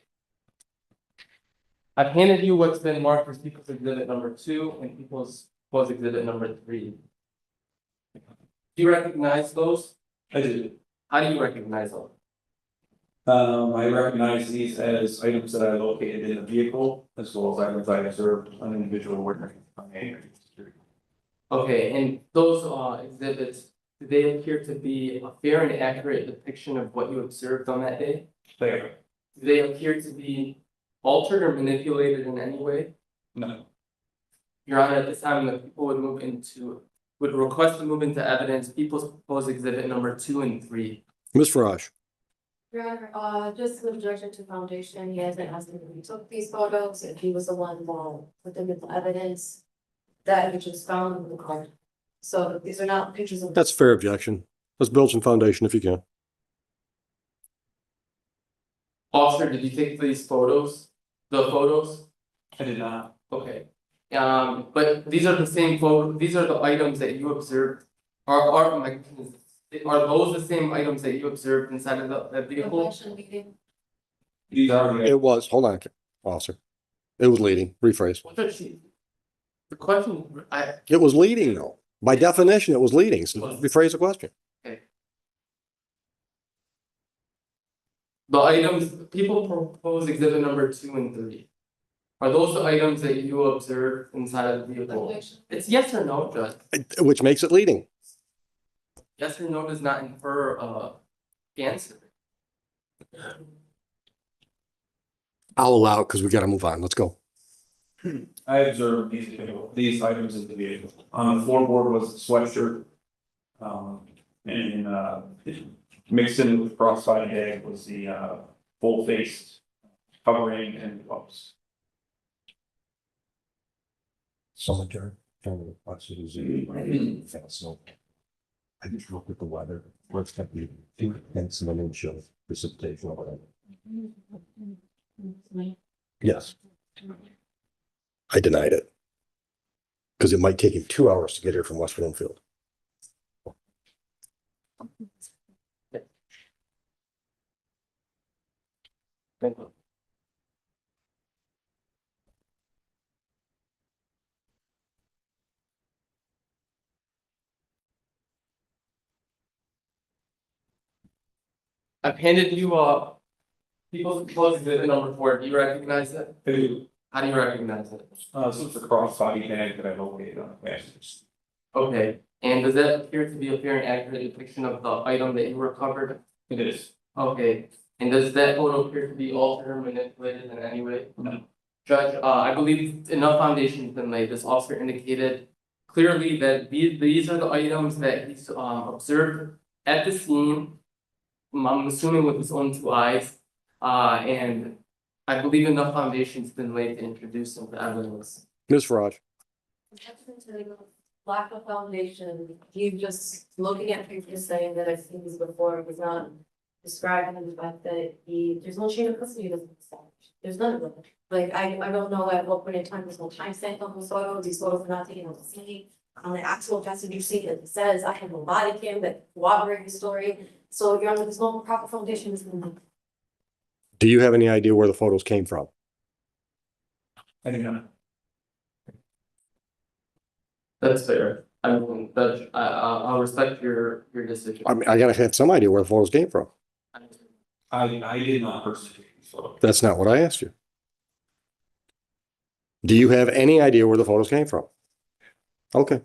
I've handed you what's been marked as people's exhibit number 2 and people's proposed exhibit number 3. Do you recognize those? I did. How do you recognize them? I recognize these as items that I located in the vehicle, as well as items I observed an individual wearing. Okay, and those exhibits, do they appear to be a fair and accurate depiction of what you observed on that day? There, Do they appear to be altered or manipulated in any way? No, Your Honor, at this time, the people would request to move into evidence, people's proposed exhibit number 2 and 3. Ms. Faraj, Your Honor, just an objection to foundation, he hasn't asked if he took these photos, if he was the one that put them into evidence. That which was found in the car. So these are not pictures of. that's a fair objection. Let's build some foundation if you can. Officer, did you take these photos? The photos? I did not. Okay. But these are the same these are the items that you observed. Are those the same items that you observed inside of the vehicle? Objection meeting. These are the It was, hold on, officer. It was leading, rephrase. The question, It was leading though. By definition, it was leading. So rephrase the question. the items, people propose exhibit number 2 and 3. Are those the items that you observed inside of the vehicle? Objection. It's yes or no, Judge. Which makes it leading. Yes or no does not infer answer. I'll allow it because we got to move on. Let's go. I observed these items in the vehicle. On the floorboard was the sweatshirt. Mixed in with crossbody bag was the full face covering and gloves. Solitary, family, Tlesno. I just looked at the weather, where it's gonna be 2 tenths of an inch of precipitation or whatever. Yes. I denied it. Because it might take him 2 hours to get here from West Bloomfield. Thank you. I've handed you people's proposed exhibit number 4. Do you recognize it? How do you recognize it? This is the crossbody bag that I located on the passenger. Okay, and does that appear to be a fair and accurate depiction of the item that you recovered? It is. Okay, and does that photo appear to be altered or manipulated in any way? No. Judge, I believe enough foundation has been laid. This officer indicated clearly that these are the items that he's observed at the scene. I'm assuming with his own 2 eyes, and I believe enough foundation has been laid to introduce some evidence. Ms. Faraj, Objection to the lack of foundation, you just looking at pictures saying that I've seen these before was not describing the fact that there's no chain of custody that's been established. There's none of them. Like, I don't know at what point in time, there's no timestamp on those photos, these photos are not taken on the scene. On the actual passenger seat, it says I have a body cam that corroborates the story, so Your Honor, there's no proper foundation. do you have any idea where the photos came from? I do not. That's fair. I mean, Judge, I'll respect your decision. I mean, I gotta have some idea where the photos came from. I did not personally take these photos. That's not what I asked you. Do you have any idea where the photos came from? Okay.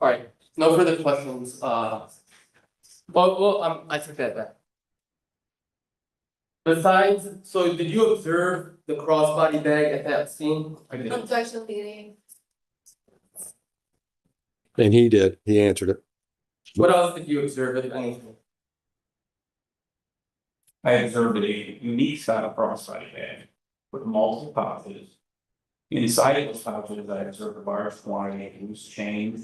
All right, no further questions. I took that back. Besides, so did you observe the crossbody bag at that scene? I did. Objection meeting. And he did. He answered it. What else did you observe, if anything? I observed a unique style crossbody bag with multiple pouches. Inside of those pouches, I observed a large quantity of loose change,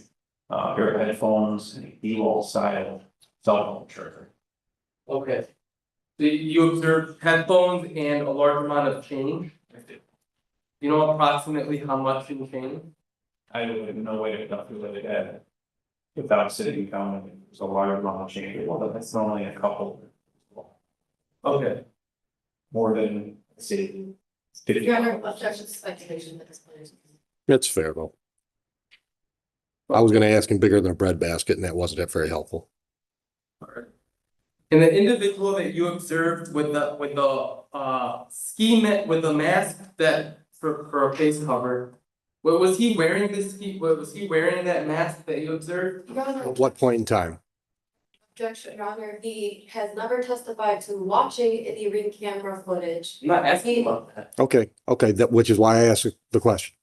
a pair of headphones, and a D-wall style cell phone charger. Okay. So you observed headphones and a large amount of change? I did. You know approximately how much in change? I would have no way to calculate that without sitting down, and it was a large amount of change, well, that's only a couple. Okay. More than, say, 50. Your Honor, objection to speculation at this point. It's fair though. I was gonna ask him bigger than a bread basket and that wasn't very helpful. Alright. And the individual that you observed with the ski mat with the mask that for a face cover, was he wearing this was he wearing that mask that you observed? Your Honor, At what point in time? Objection, Your Honor, he has never testified to watching any ring camera footage. I'm not asking about that. Okay, that, which is why I asked the question.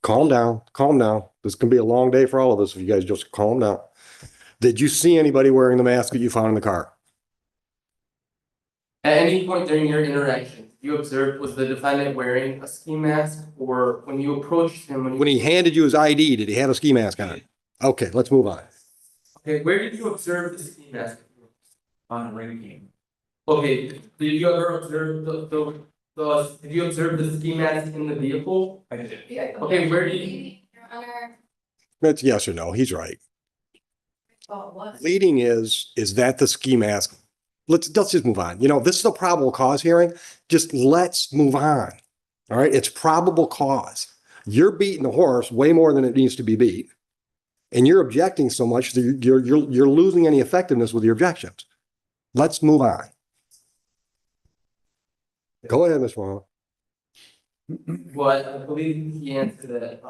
Calm down, calm down. This can be a long day for all of us if you guys just calm down. Did you see anybody wearing the mask that you found in the car? At any point during your interaction, you observed, was the defendant wearing a ski mask, or when you approached him, When he handed you his ID, did he have a ski mask on? Okay, let's move on. Okay, where did you observe the ski mask? On a ring game. Okay, did you ever observe did you observe the ski mask in the vehicle? I did. Okay, where did you? Your Honor, That's yes or no. He's right. oh, what? Leading is that the ski mask? Let's just move on. You know, this is a probable cause hearing. Just let's move on. All right, it's probable cause. You're beating the horse way more than it needs to be beat. And you're objecting so much that you're losing any effectiveness with your objections. Let's move on. Go ahead, Ms. Wong. Well, I believe he answered that,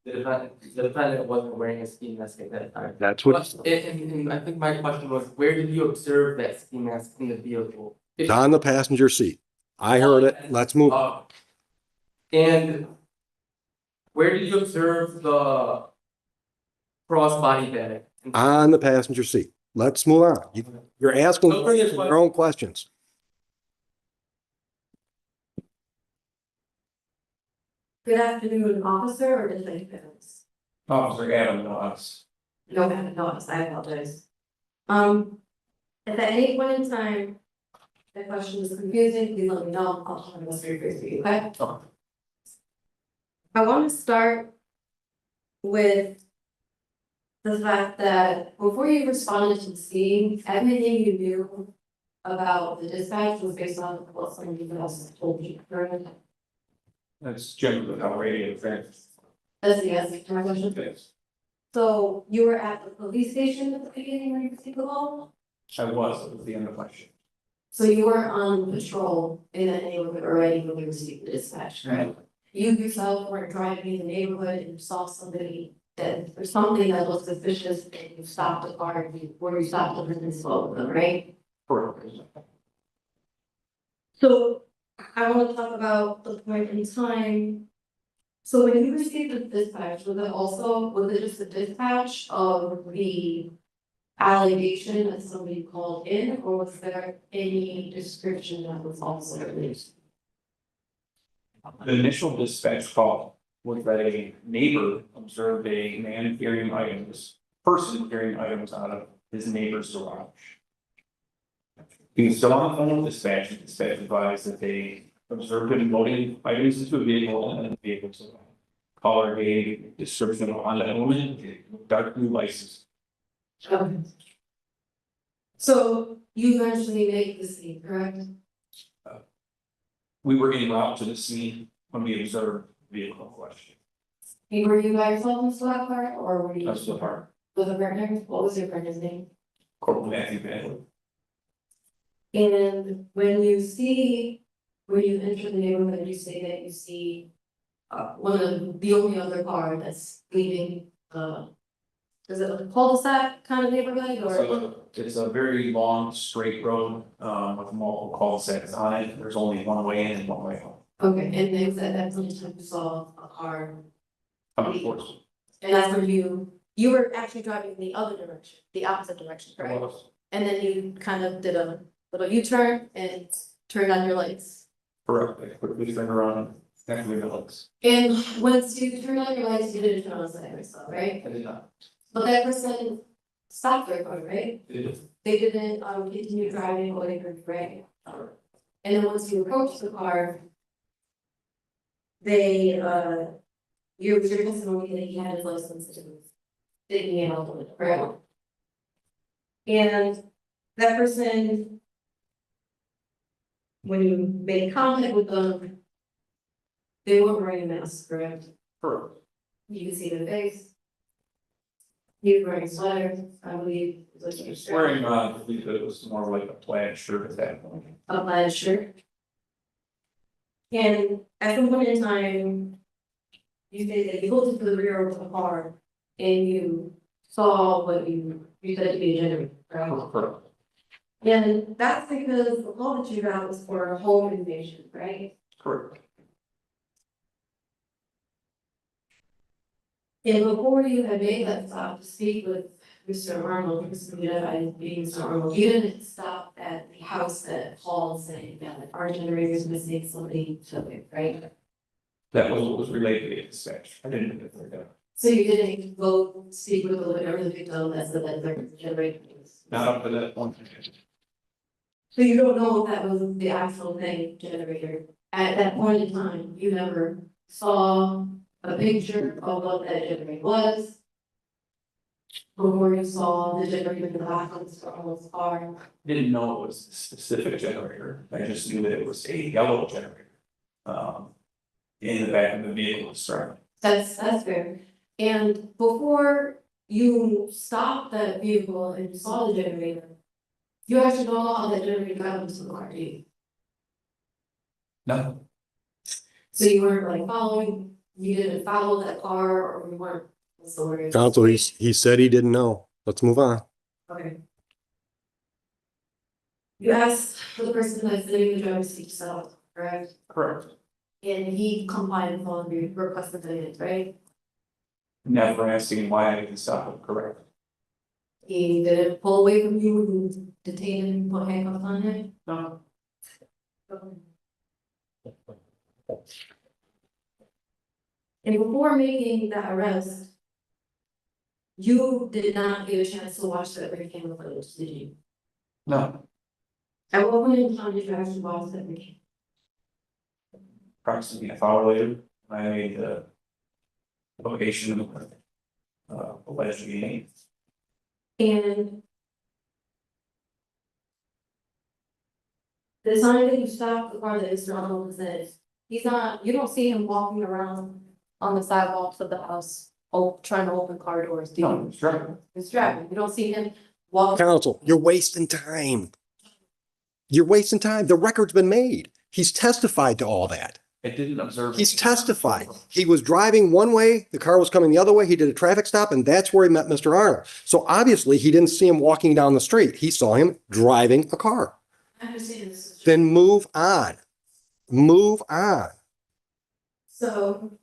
the defendant wasn't wearing a ski mask at that time. That's what And I think my question was, where did you observe that ski mask in the vehicle? it's on the passenger seat. I heard it. Let's move on. And where did you observe the crossbody bag? On the passenger seat. Let's move on. You're asking your own questions. Good afternoon, officer or detectives? Officer Adam, no, us. No, I apologize. If at any point in time, the question is confusing, please let me know, I'll try to go straight for you, okay? Okay. I want to start with the fact that before you responded to the scene, everything you knew about the dispatch was based on what somebody else told you, correct? That's generally how radio affairs. That's the answer to my question. Yes. So you were at the police station at the beginning when you received the call? I was, it was the end of the question. So you were on patrol in that neighborhood already when you received the dispatch, correct? You yourself were driving in the neighborhood and you saw somebody that, or something that looked suspicious and you stopped the car, or you stopped the person and spoke with them, right? Correct. So I want to talk about the point in time. So when you received the dispatch, was it just a dispatch of the allegation that somebody called in, or was there any description that was also released? The initial dispatch call was that a neighbor observed a man carrying items out of his neighbor's garage. He was still on the phone with dispatch, and dispatch advised that they observed him loading items into a vehicle and then the vehicle to caller gave a description on that woman, dark blue license. Okay. So you eventually make the scene, correct? We were en route to the scene when we observed the vehicle in question. Hey, were you by yourself in the squad car, or were you? That's the part. With a partner? What was your partner's name? Corporal Matthew Bailey. And when you enter the neighborhood, you say that you see one of the only other car that's leaving, is it a cul-de-sac kind of neighborhood or? So it's a very long, straight road, with multiple cul-de-sacs on it. There's only one way in and one way out. Okay, and then at that point in time you saw a car, Coming towards. and that's when you were actually driving in the other direction, the opposite direction, correct? And then you kind of did a little U-turn and turned on your lights. Correct. I quickly turned around, actually the lights. And once you turned on your lights, you didn't turn on the side stuff, right? I did not. But that person stopped their car, right? It is. They didn't continue driving away from right? And then once you approached the car, they your testimony that he had his license and was taking it out the window, right? And that person, when you made contact with them, they weren't wearing a mask, correct? Correct. You can see their face. He was wearing a sweater, I believe. It was like a Wearing, I believe it was more like a plaid shirt at that point. a plaid shirt. And at some point in time, you say that you looked into the rear of the car and you saw what you You said it'd be a generator, right? Correct. And that's because the call that you got was for a home invasion, right? Correct. And before you had made that stop to speak with Mr. Arnold, Mr. Arnold, you didn't stop at the house that called saying that our generator is missing, somebody took it, right? That was what was related to dispatch. I didn't get there. So you didn't go speak with the victim that said that their generator was. Not up to that point. So you don't know if that was the actual thing generator. At that point in time, you never saw a picture of what that generator was. Before you saw the generator in the back of the Arnold's car. Didn't know it was a specific generator. I just knew that it was a yellow generator. In the back of the vehicle, sorry. That's fair. And before you stopped that vehicle and saw the generator, you actually don't know how that generator got into the car, do you? No, So you weren't like following, you didn't follow that car, or you weren't, what's the word? Counsel, he said he didn't know. Let's move on. Okay. You asked for the person that's sitting in the driver's seat to stop, correct? correct. And he complied with all of your requests and demands, right? Never asking why I didn't stop it, correct. He didn't pull away from you and detain him, put handcuffs on him? No. And before making that arrest, you did not get a chance to watch the every camera footage, did you? No, At what point in time did you actually watch that video? approximately an hour later, I made the location of alleged meeting. And the time that you stopped the car that Mr. Arnold was in, he's not, you don't see him walking around on the sidewalks of the house, trying to open car doors, do you? No, it's right. He's driving, you don't see him walking. Counsel, you're wasting time. You're wasting time. The record's been made. He's testified to all that. I didn't observe. He's testified. He was driving one way, the car was coming the other way, he did a traffic stop, and that's where he met Mr. Arnold. So obviously, he didn't see him walking down the street. He saw him driving a car. I understand this. Then move on. Move on. So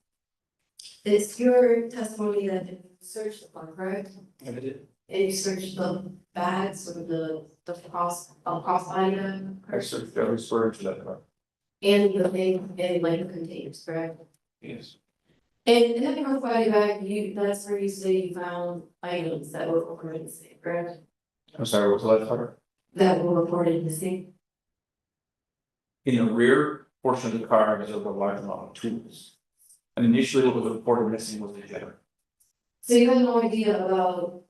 it's your testimony that you searched the car, correct? I did. And you searched the bags or the crossbody bag? I searched every storage of that car. And the thing in like the containers, correct? Yes. And in that crossbody bag, that's where you say you found items that were reported missing, correct? I'm sorry, what was that car? That were reported missing. In the rear portion of the car, there was a large amount of tools. And initially, what was reported missing was the generator. So you had no idea about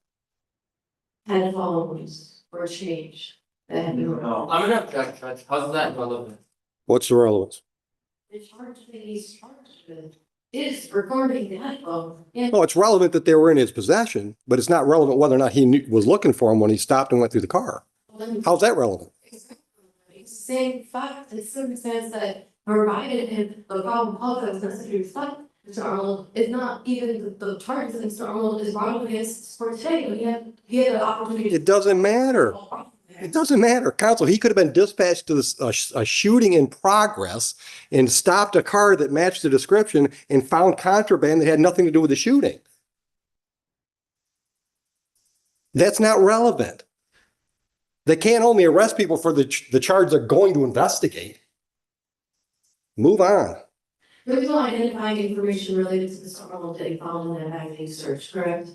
headphones or change that had been. No, I'm gonna object, Judge, how's that relevant? What's the relevance? The charge that he's charged with is recording the headphone. And Oh, it's relevant that they were in his possession, but it's not relevant whether or not he was looking for them when he stopped and went through the car. How's that relevant? same fact and circumstance that provided him the problem cause that was necessary to stop Mr. Arnold is not even the charges that Mr. Arnold is brought up against for today, but he had an opportunity. It doesn't matter. It doesn't matter. Counsel, he could have been dispatched to a shooting in progress and stopped a car that matched the description and found contraband that had nothing to do with the shooting. That's not relevant. They can't only arrest people for the charge they're going to investigate. Move on. There was no identifying information related to Mr. Arnold that he found in that bag that he searched, correct?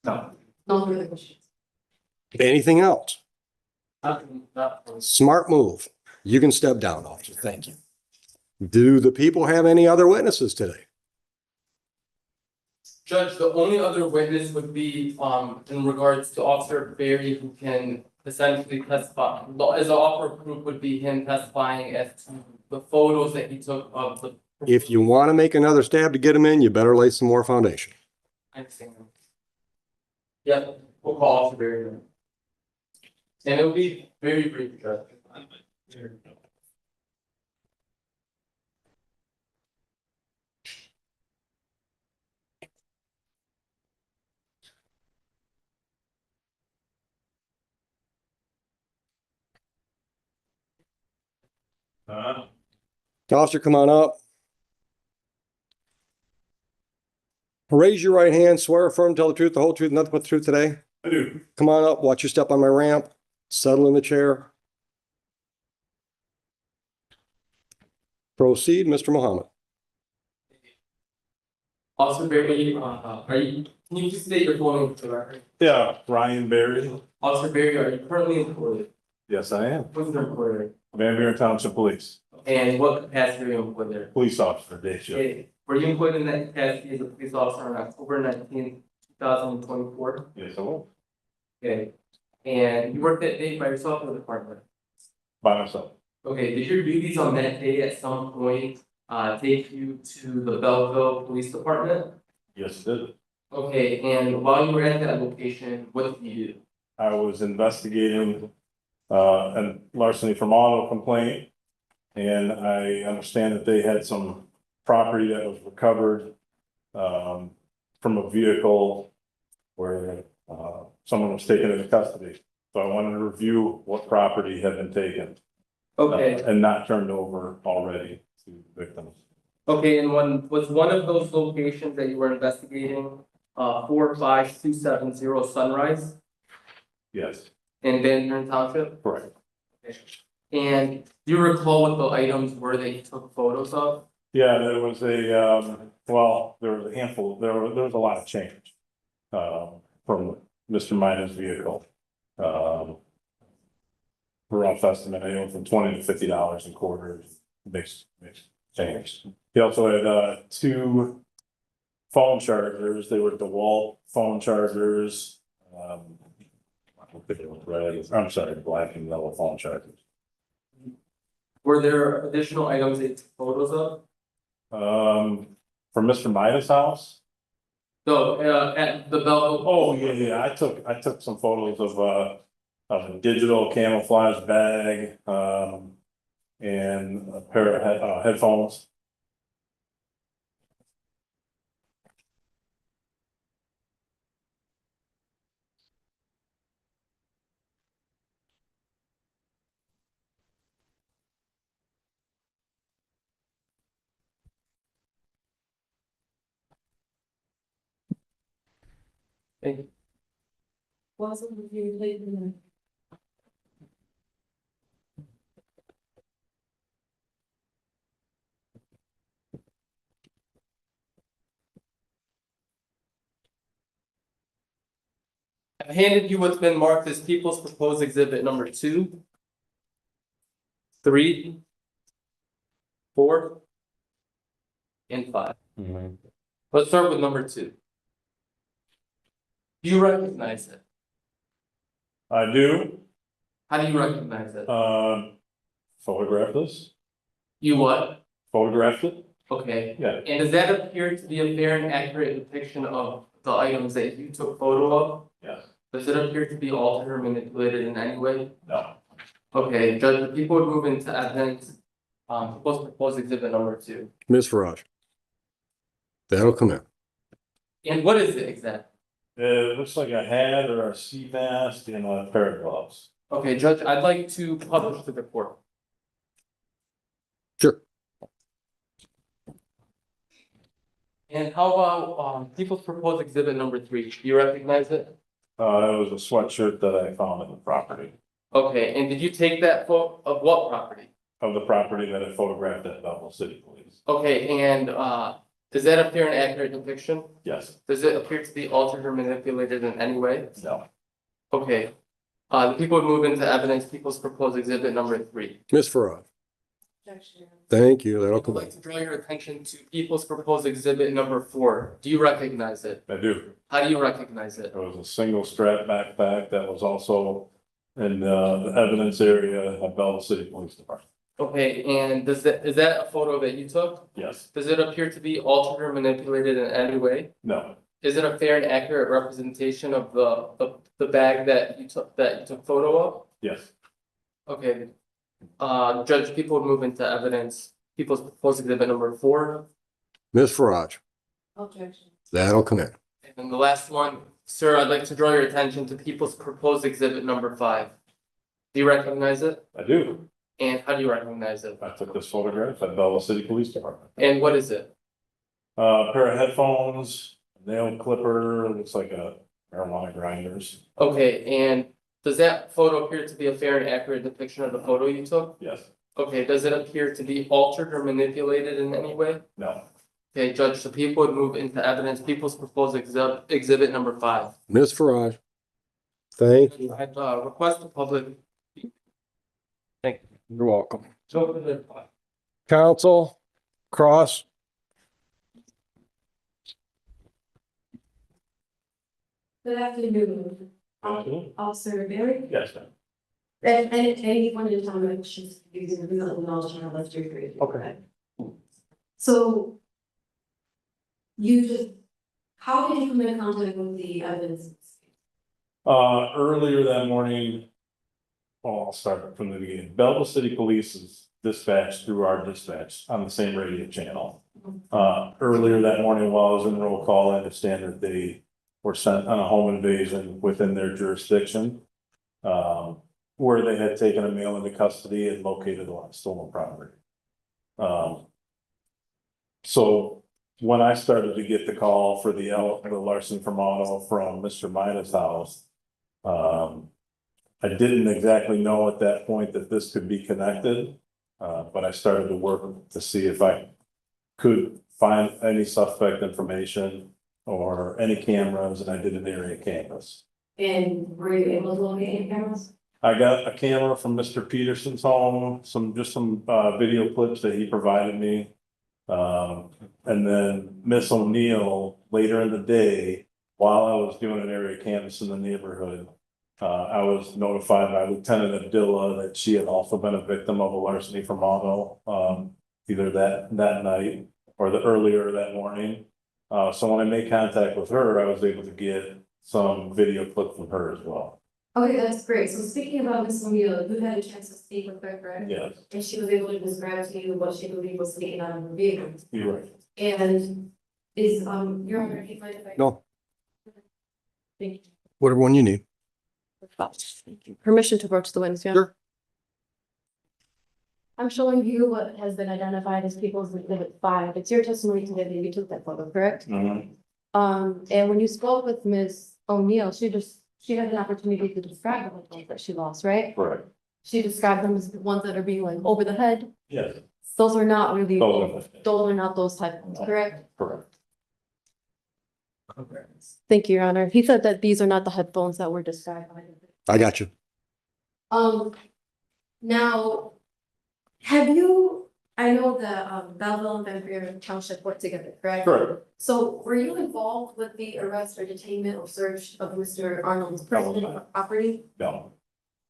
no. No further questions. Anything else? Not- Smart move. You can step down, officer. Thank you. Do the people have any other witnesses today? Judge, the only other witness would be, in regards to Officer Berry, who can essentially testify, as an offer of proof would be him testifying as to the photos that he took of the. If you want to make another stab to get them in, you better lay some more foundation. I understand. Yep, we'll call Officer Berry then. And it'll be very brief, Judge. Officer, come on up. Raise your right hand, swear or affirm, tell the truth, the whole truth, nothing but the truth today. I do. Come on up, watch your step on my ramp, settle in the chair. Proceed, Mr. Mohammed. Officer Barry, can you just state your full name for the record? Yeah, Ryan Berry. Officer Barry, are you currently employed? Yes, I am. What's your employer? Van Buren Township Police, And what capacity are you employed there? police officer, day shift. Okay, were you employed in that capacity as a police officer on October 19th, 2024? Yes, I will. Okay, and you worked that day by yourself or the department? By myself. Okay, did your duties on that day at some point take you to the Belleville Police Department? Yes, it did. Okay, and while you were at that location, what did you do? I was investigating a larceny from auto complaint. And I understand that they had some property that was recovered from a vehicle where someone was taken into custody. So I wanted to review what property had been taken. Okay, And not turned over already to victims. okay, and was one of those locations that you were investigating 45270 Sunrise Yes, in Van Buren Township? correct. And do you recall what the items were that you took photos of? Yeah, there was well, there was a handful, there was a lot of change from Mr. Minor's vehicle. Rough estimate, anywhere from $20 to $50 in quarters, mixed change. He also had two phone chargers. They were DeWalt phone chargers. I don't think it was red. I'm sorry, black and yellow phone chargers. Were there additional items that you took photos of? From Mr. Midas' house. No, at the Belleville. Oh, yeah, I took some photos of a digital camouflage bag, and a pair of headphones. Thank you. Wasn't reviewed lately. I've handed you what's been marked as People's Proposed Exhibit number 2, 3, 4, and 5. Let's start with number 2. Do you recognize it? I do, How do you recognize it? photograph this, You what? photographed it, Okay. yeah, And does that appear to be a fair and accurate depiction of the items that you took photo of? yes, Does it appear to be altered or manipulated in any way? no, Okay, Judge, the people would move into evidence, People's Proposed Exhibit number 2. Ms. Farage. That'll come in. And what is it exactly? it looks like a hat or a sea mask and a pair of gloves. Okay, Judge, I'd like to publish the report. Sure. And how about, People's Proposed Exhibit number 3? Do you recognize it? It was a sweatshirt that I found in the property, Okay, and did you take that photo of what property? of the property that I photographed at Belleville City Police. Okay, and, is that a fair and accurate depiction? Yes, Does it appear to be altered or manipulated in any way? no, Okay. The people would move into evidence, People's Proposed Exhibit number 3. Ms. Farage. Thank you. That'll I'd come in. like to draw your attention to People's Proposed Exhibit number 4. Do you recognize it? I do. How do you recognize it? It was a single strap backpack that was also in the evidence area of Belleville City Police Department. Okay, and is that a photo that you took? Yes, Does it appear to be altered or manipulated in any way? no, Is it a fair and accurate representation of the bag that you took photo of? yes, Okay. Judge, people would move into evidence, People's Proposed Exhibit number 4. Ms. Farage. Objection. That'll come in. And then the last one, sir, I'd like to draw your attention to People's Proposed Exhibit number 5. Do you recognize it? I do. And how do you recognize it? I took this photograph at Bella City Police Department. And what is it? Pair of headphones, nail clipper, looks like a marijuana grinders. Okay, and does that photo appear to be a fair and accurate depiction of the photo you took? Yes, Okay, does it appear to be altered or manipulated in any way? no. Okay, Judge, the people would move into evidence, people's proposed exhibit number 5. Ms. Farage. Thank you. I request the public. You're welcome. So for the Counsel, cross. Good afternoon, Officer Barry. Yes, ma'am. And any point in time, like she's using the knowledge on left your grade. Okay. So. You just, how did you come in contact with the evidence? Earlier that morning, well, I'll start from the beginning. Belleville City Police is dispatched through our dispatch on the same radio channel. Earlier that morning, while I was in roll call, I understand that they were sent on a home invasion within their jurisdiction. Where they had taken a male into custody and located a lot of stolen property. So when I started to get the call for the larceny from auto from Mr. Midas' house, I didn't exactly know at that point that this could be connected. But I started to work to see if I could find any suspect information or any cameras, and I did an area canvas. And were you able to locate any cameras? I got a camera from Mr. Peterson's home, some video clips that he provided me. And then Miss O'Neill, later in the day, while I was doing an area canvas in the neighborhood, I was notified by Lieutenant Abdullah that she had also been a victim of a larceny from auto, either that night or the earlier that morning. So when I made contact with her, I was able to get some video clip from her as well. Okay, that's great. So speaking about Miss O'Neill, you had a chance to speak with her, correct? Yes, And she was able to describe to you what she believed was taken out of her vehicle. you're right. And is, your honor, do you mind if I? No, Thank you. whatever one you need. Permission to approach the witness, yeah? Sure. I'm showing you what has been identified as people's exhibit 5. It's your testimony today that you took that photo, correct? Mhm. And when you spoke with Ms. O'Neill, she had an opportunity to describe the headphones that she lost, right? Correct. She described them as the ones that are being like over the head. Yes, Those are not really, those those are not those type ones, correct? correct. Thank you, Your Honor. He said that these are not the headphones that were described. I got you. Now, have you, I know that, Belleville and Van Buren Township work together, correct? Correct. So were you involved with the arrest or detainment or search of Mr. Arnold's personal property? No,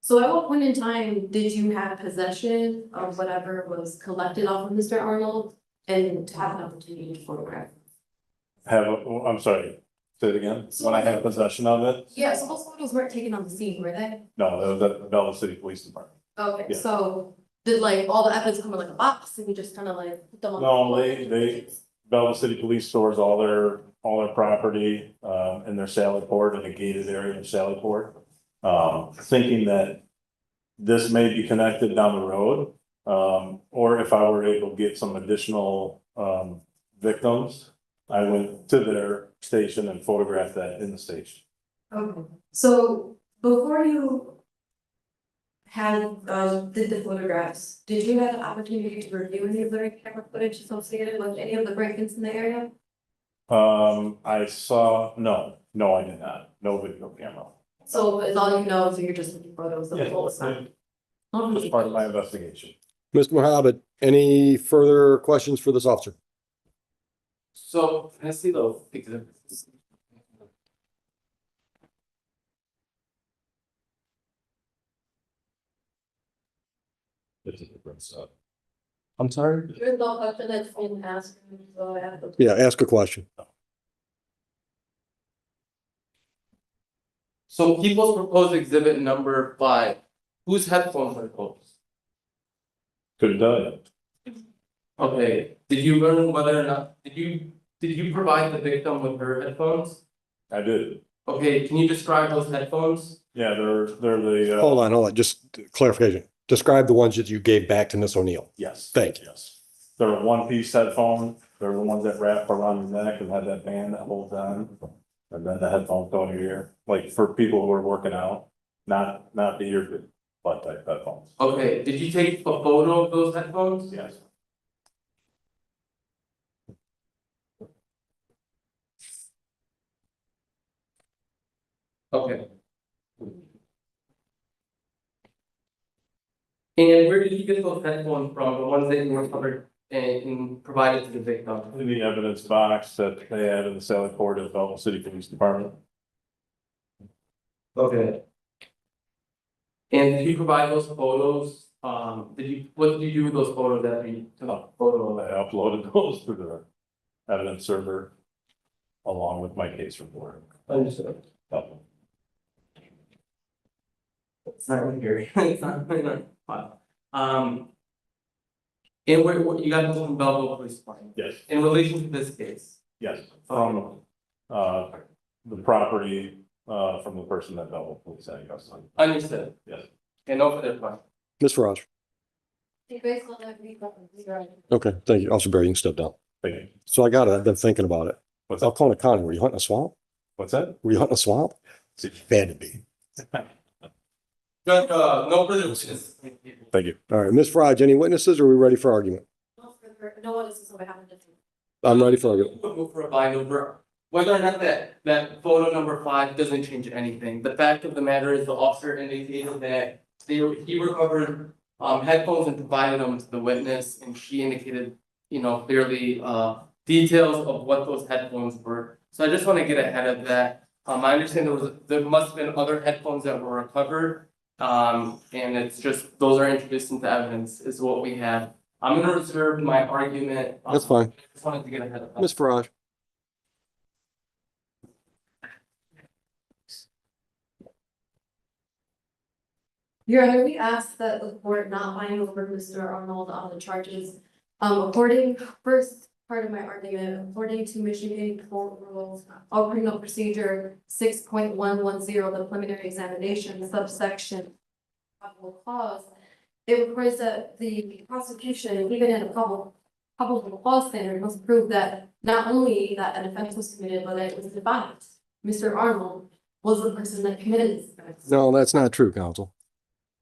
So at what point in time did you have possession of whatever was collected off of Mr. Arnold and to have an opportunity to photograph? I'm sorry, say it again. When I had possession of it? Yeah, so those photos weren't taken on the scene, were they? No, that was at the Belleville City Police Department. Okay, Yeah. so did like all the evidence come in like a box and you just kind of like put them on? No, they- Belleville City Police stores all their property, in their Sally Port, in a gated area in Sally Port. Thinking that this may be connected down the road, or if I were able to get some additional, victims, I went to their station and photographed that in the station. Okay, so before you had, did the photographs, did you have the opportunity to review any of the camera footage associated with any of the break-ins in the area? I saw, no, I did not, no video camera. So is all you know, so you're just looking for those of the Yeah, whole time? As part of my investigation. Mr. Mohammed, any further questions for this officer? So can I see those exhibits? I'm sorry? There's no question that's been asked, so I have to. Yeah, ask a question. So people's proposed exhibit number 5, whose headphones are those? Couldn't tell you. Okay, did you learn whether or not, did you provide the victim with her headphones? I did. Okay, can you describe those headphones? Yeah, they're the, Hold on, just clarification. Describe the ones that you gave back to Miss O'Neill. Yes. Thank you. Yes. There were one-piece headphones, there were ones that wrap around your neck and had that band that holds on. And then the headphones go in your ear, like for people who are working out, not the ear butt type headphones. Okay, did you take a photo of those headphones? Yes. Okay. And where did you get those headphones from, the ones that you recovered and provided to the victim? In the evidence box that they had in the Sally Court of the Belleville City Police Department. Okay. And did you provide those photos, what did you do with those photos that you took a photo I of? uploaded those to the evidence server along with my case report. Understood. It's not really here, it's not, fine. And where, you got this from Belleville Police Department, Yes, in relation to this case? yes, from the property from the person that Belleville Police had us on. Understood. Yes. And no further question. Ms. Farage. Based on that, right. Okay, thank you. Officer Barry, you can step down. Thank you. So I got it. I've been thinking about it. What's that? Alcona County, were you hunting a swamp? What's that? Were you hunting a swamp? It had to be. Judge, no further witnesses. Thank you. All right, Ms. Farage, any witnesses or are we ready for argument? No one is on behalf of the. I'm ready for argument. Move for a bind over, whether or not that photo number 5 doesn't change anything. The fact of the matter is the officer indicated that he recovered headphones and provided them to the witness, and she indicated, clearly details of what those headphones were. So I just want to get ahead of that. I understand there must have been other headphones that were recovered. And it's just, those are introduced into evidence is what we have. I'm gonna reserve my argument. That's fine. Just wanted to get ahead of that. Ms. Farage. Your Honor, we ask that the court not bind over Mr. Arnold on the charges. First part of my argument, according to Michigan Court Rules of Criminal Procedure 6.110, the preliminary examination subsection probable cause, it requires that the prosecution, even in a probable cause standard, must prove that not only that an offense was committed, but that it was defined. Mr. Arnold was the person that committed this offense. No, that's not true, counsel.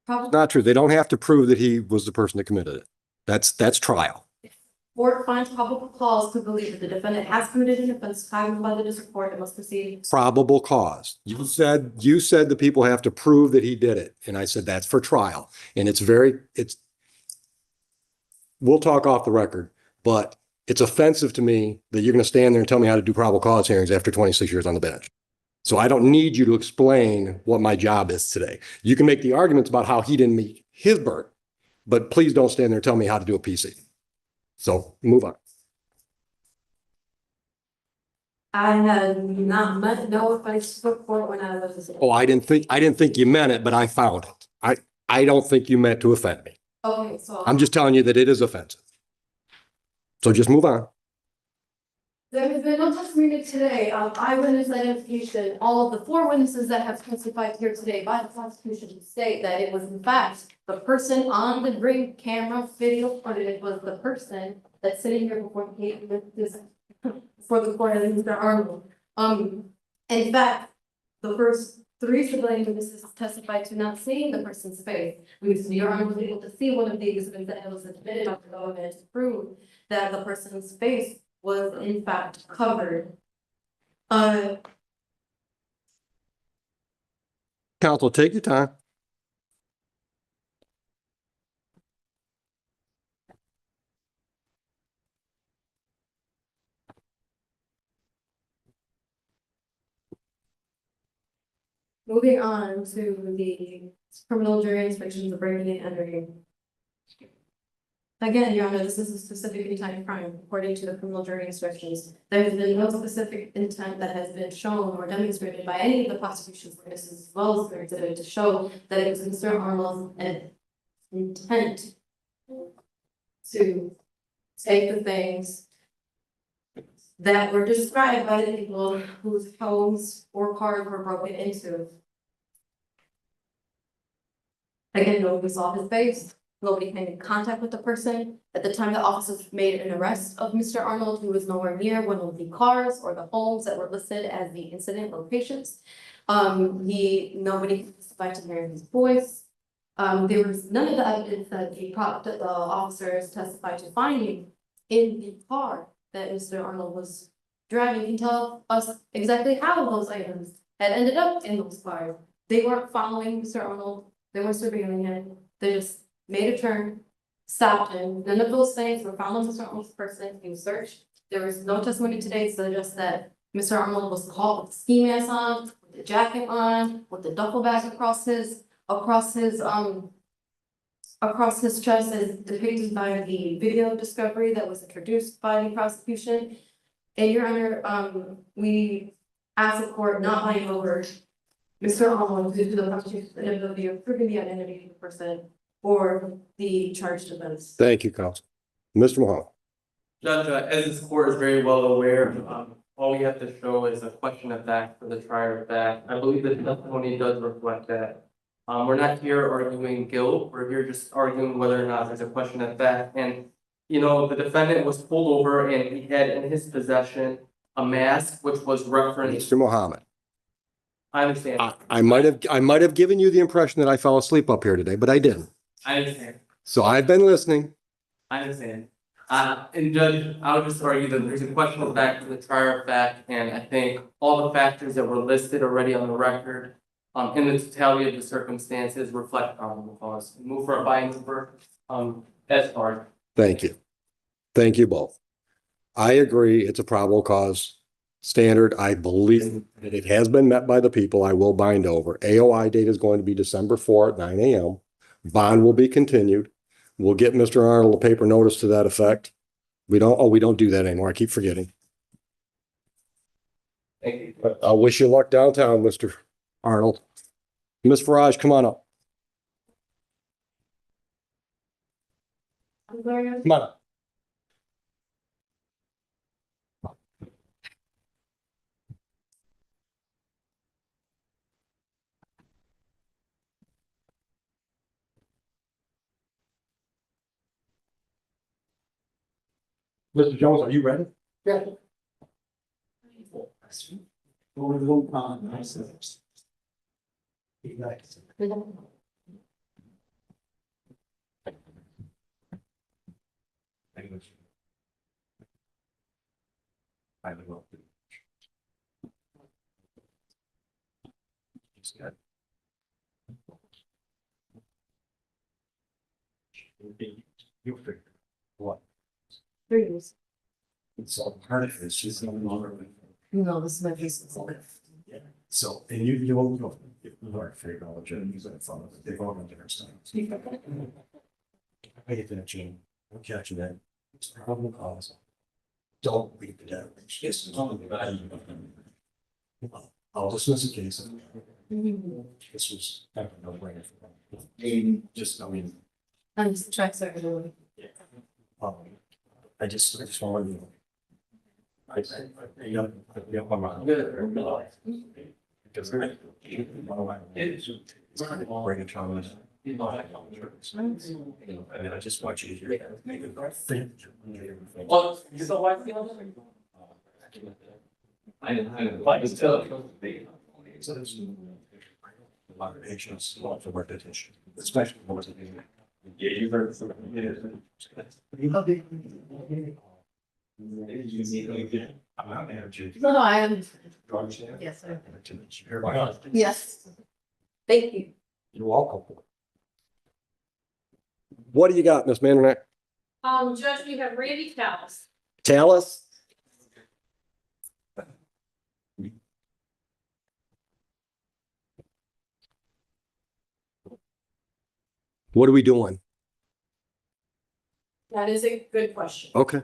Probably. Not true. They don't have to prove that he was the person that committed it. That's trial. Court finds probable cause to believe that the defendant has committed an offense found by the district court and must proceed. Probable cause. You said the people have to prove that he did it. And I said, that's for trial. And we'll talk off the record, but it's offensive to me that you're going to stand there and tell me how to do probable cause hearings after 26 years on the bench. So I don't need you to explain what my job is today. You can make the arguments about how he didn't meet his burden, but please don't stand there and tell me how to do a PC. So move on. I had not meant no offense to the court when I was. Oh, I didn't think you meant it, but I found it. I don't think you meant to offend me. Okay, so. I'm just telling you that it is offensive. So just move on. There has been no testimony today of eyewitness identification. All of the 4 witnesses that have testified here today by the prosecution state that it was in fact the person on the ring camera video footage was the person that's sitting here before the court as Mr. Arnold. In fact, the first 3 civilian witnesses testified to not seeing the person's face. Mr. Arnold was able to see one of the exhibits that was admitted by the government to prove that the person's face was in fact covered. Counsel, take your time. Moving on to the criminal jury instructions of breaking and entering. Again, Your Honor, this is a specific intent crime according to the criminal jury instructions. There has been no specific intent that has been shown or demonstrated by any of the prosecution's witnesses as well as their exhibit to show that it was Mr. Arnold's intent to take the things that were described by the people whose homes or cars were broken into. Again, nobody saw his face, nobody came in contact with the person. At the time the officers made an arrest of Mr. Arnold, he was nowhere near one of the cars or the homes that were listed as the incident locations. Nobody testified to hearing his voice. There was none of the evidence that that the officers testified to finding in the car that Mr. Arnold was driving can tell us exactly how those items had ended up in those cars. They weren't following Mr. Arnold, they weren't surveilling him, they just made a turn, stopped him. None of those things were found on Mr. Arnold's person, he was searched. There was no testimony today to suggest that Mr. Arnold was caught with ski mask on, with the jacket on, with the duffel bag across his chest as depicted by the video discovery that was introduced by the prosecution. And Your Honor, we ask the court not bind over Mr. Arnold due to the prosecution's inability of proving the identity of the person or the charged offense. Thank you, counsel. Mr. Muhammad. Judge, as this court is very well aware, all we have to show is a question of fact for the trier of fact. I believe the testimony does reflect that. We're not here arguing guilt, we're here just arguing whether or not there's a question of fact. And, you know, the defendant was pulled over and he had in his possession a mask which was referenced. Mr. Muhammad. I understand. I might have given you the impression that I fell asleep up here today, but I didn't. I understand. So I've been listening. I understand. And Judge, I would just argue that there's a question of fact for the trier of fact, and I think all the factors that were listed already on the record, in the totality of the circumstances reflect probable cause. Move for a binding verdict, as far. Thank you. Thank you both. I agree, it's a probable cause standard. I believe that it has been met by the people. I will bind over. AOI date is going to be December 4 at 9 a.m. Bond will be continued. We'll get Mr. Arnold a paper notice to that effect. We don't do that anymore. I keep forgetting. Thank you. But I wish you luck downtown, Mr. Arnold. Ms. Farage, come on up. Come on up. Mr. Jones, are you ready? Yeah. You figured what? 3 years. It's all part of it. She's no longer. No, this is my business. Yeah. So, and you won't go. You weren't figured out what you're using it from. They've all got different styles. Pay attention. I'll catch you then. It's probable cause. Don't beat the dead. Yes. I'll dismiss the case. This was kind of a no-brainer for me. Just, I mean. I'm just trying to. I just wanted to. I'm on. Because bring it to us. And I just want you to hear. Oh, you still like the other? I didn't like to tell you. A lot of patients, a lot of repetition, especially more than you. Yeah, you heard from I'm not energy. No, I am. Yes, sir. Yes. Thank you. You're welcome. What do you got, Miss Mandernack? Judge, we have Randy Talis. Talis? What are we doing? That is a good question. Okay.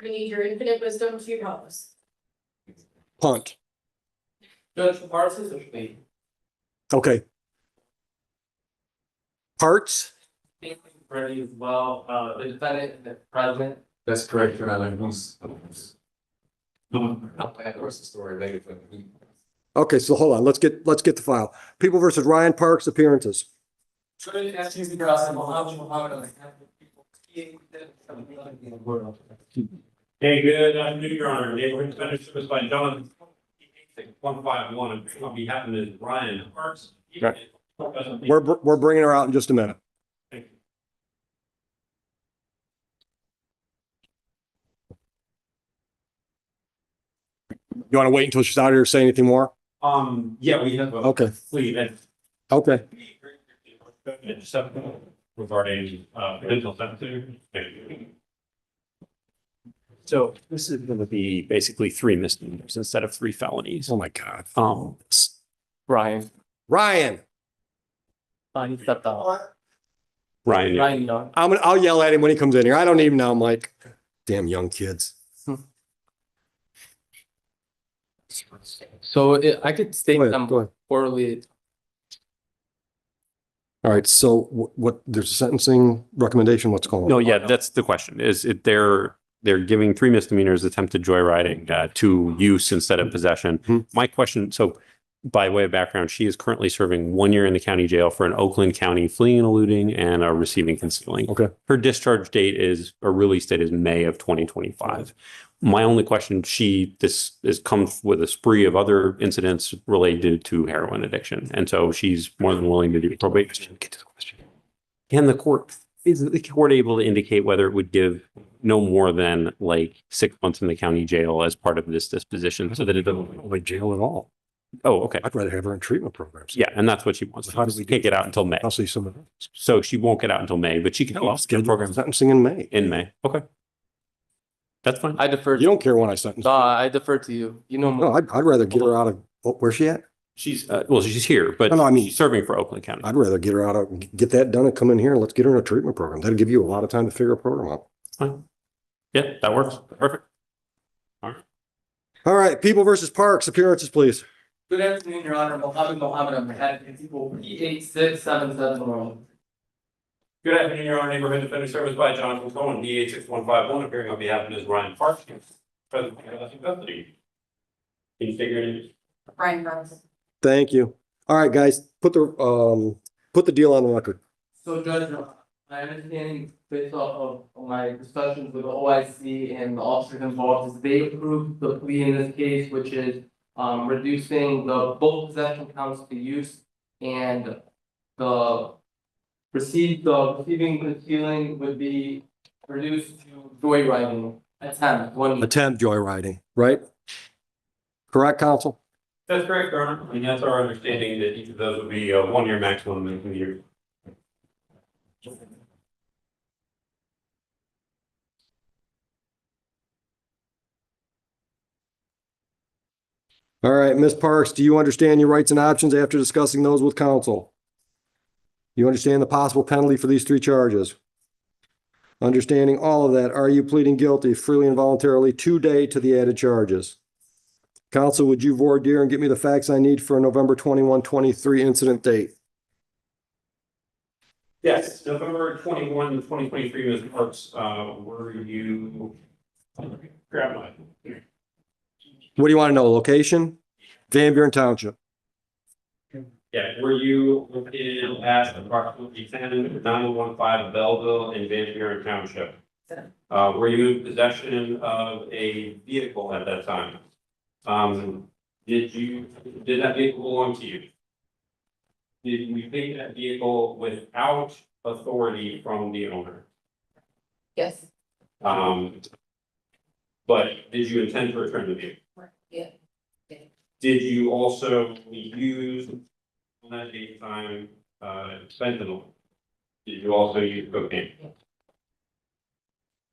We need your infinite wisdom to help us. Punt. Judge, the parts is a plea. Okay. Parts? Ready as well, the defendant and the president. That's correct, Your Honor. I'll add the rest of the story later, but Okay, so hold on, let's get the file. People versus Ryan Parks appearances. Hey, good afternoon, Your Honor. Neighborhood Defender Service by John. 151 on behalf of Ms. Ryan Parks. Okay. We're bringing her out in just a minute. Thank you. You want to wait until she's out here to say anything more? Yeah, we have. Okay. Plea and. Okay. Regarding, potential sentencing. Thank you. So this is going to be basically 3 misdemeanors instead of 3 felonies. Oh my God. Ryan, Ryan, he stepped out. Ryan, Ryan, no. I'll yell at him when he comes in here. I don't need him now, Mike. Damn young kids. So I could state Go ahead, them go ahead. poorly. All right, so what, there's a sentencing recommendation, what's going on? no, yeah, that's the question. They're giving 3 misdemeanors, attempted joyriding, to use instead of possession. Hmm. My question, so by way of background, she is currently serving 1 year in the county jail for an Oakland County fleeing and eluding and receiving concealing. Okay. Her discharge date or release date is May of 2025. My only question, this comes with a spree of other incidents related to heroin addiction. And so she's more than willing to do probation. Get to the question. Is the court able to indicate whether it would give no more than like 6 months in the county jail as part of this disposition so that it doesn't Like jail at all. Oh, okay. I'd rather have her in treatment programs. Yeah, and that's what she wants. How do we Can't get out until May. I'll see some of those. So she won't get out until May, but she can I'll get schedule program sentencing in May. in May. Okay. That's fine. I defer. You don't care when I sentence. I defer to you. You know No, more. I'd rather get her out of, where's she at? She's she's here, but No, I mean- she's serving for Oakland County. I'd rather get her out of, get that done and come in here and let's get her in a treatment program. That'll give you a lot of time to figure a program out. Fine. Yeah, that works. Perfect. All right, People versus Parks appearances, please. Good afternoon, Your Honor. Mohammed, I'm head of people P8771. Good afternoon, Your Honor. Neighborhood Defender Service by Jonathan Cohen, DA 6151, appearing on behalf of Ms. Ryan Parks. Present in custody. Can you figure it out? Ryan Burns. Thank you. All right, guys, put the deal on the record. So Judge, my understanding based off of my discussions with the OIC and the officers involved is they approved the plea in this case, which is reducing the both possession counts to use and the receiving concealing would be reduced to joyriding attempt. Attempt joyriding, right? Correct, counsel? That's correct, Your Honor. And that's our understanding that each of those would be a 1 year maximum in 2 years. All right, Ms. Parks, do you understand your rights and options after discussing those with counsel? You understand the possible penalty for these 3 charges? Understanding all of that, are you pleading guilty freely and voluntarily today to the added charges? Counsel, would you voir dire and get me the facts I need for a November 21, 23 incident date? Yes, November 21, 2023, Ms. Parks, were you? Grab my. What do you want to know? Location? Van Buren Township. Yeah, were you located at approximately 10915 Belleville in Van Buren Township? Were you in possession of a vehicle at that time? Did that vehicle belong to you? Did you take that vehicle without authority from the owner? Yes. But did you intend to return the vehicle? Yeah. Did you also use on that date time, fentanyl? Did you also use cocaine?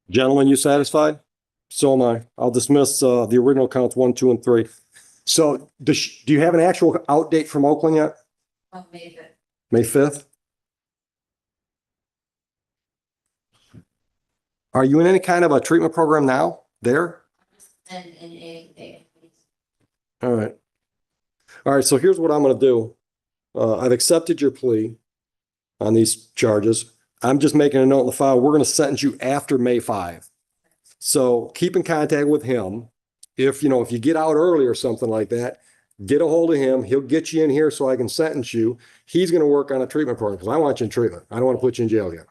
Gentlemen, you satisfied? So am I. I'll dismiss the original counts 1, 2, and 3. So do you have an actual out date from Oakland yet? May 5th. May 5th? Are you in any kind of a treatment program now there? And a. All right. All right, so here's what I'm going to do. I've accepted your plea on these charges. I'm just making a note in the file. We're going to sentence you after May 5. So keep in contact with him. If you get out early or something like that, Get a hold of him. He'll get you in here so I can sentence you. He's going to work on a treatment program because I want you in treatment. I don't want to put you in jail yet.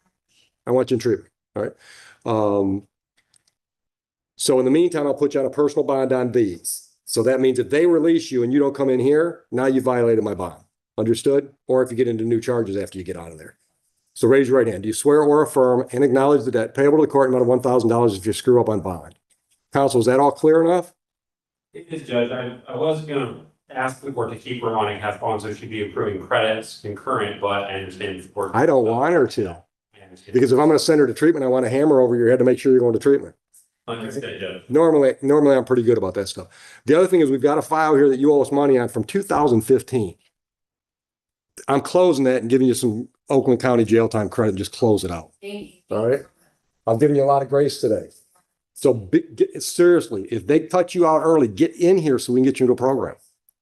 I want you in treatment. All right. So in the meantime, I'll put you on a personal bond on these. So that means if they release you and you don't come in here, now you violated my bond. Understood? Or if you get into new charges after you get out of there. So raise your right hand. Do you swear or affirm and acknowledge the debt payable to the court amount of $1,000 if you screw up on bond? Counsel, is that all clear enough? It is, Judge. I was gonna ask the court to keep her on and have fun, so she'd be approving credits concurrent, but I understand the court. I don't want her to. I understand. Because if I'm going to send her to treatment, I want to hammer over your head to make sure you're going to treatment. Understood, Judge. Normally I'm pretty good about that stuff. The other thing is we've got a file here that you owe us money on from 2015. I'm closing that and giving you some Oakland County jail time credit. Just close it out. Thank you. All right. I'm giving you a lot of grace today. So seriously, if they cut you out early, get in here so we can get you into a program.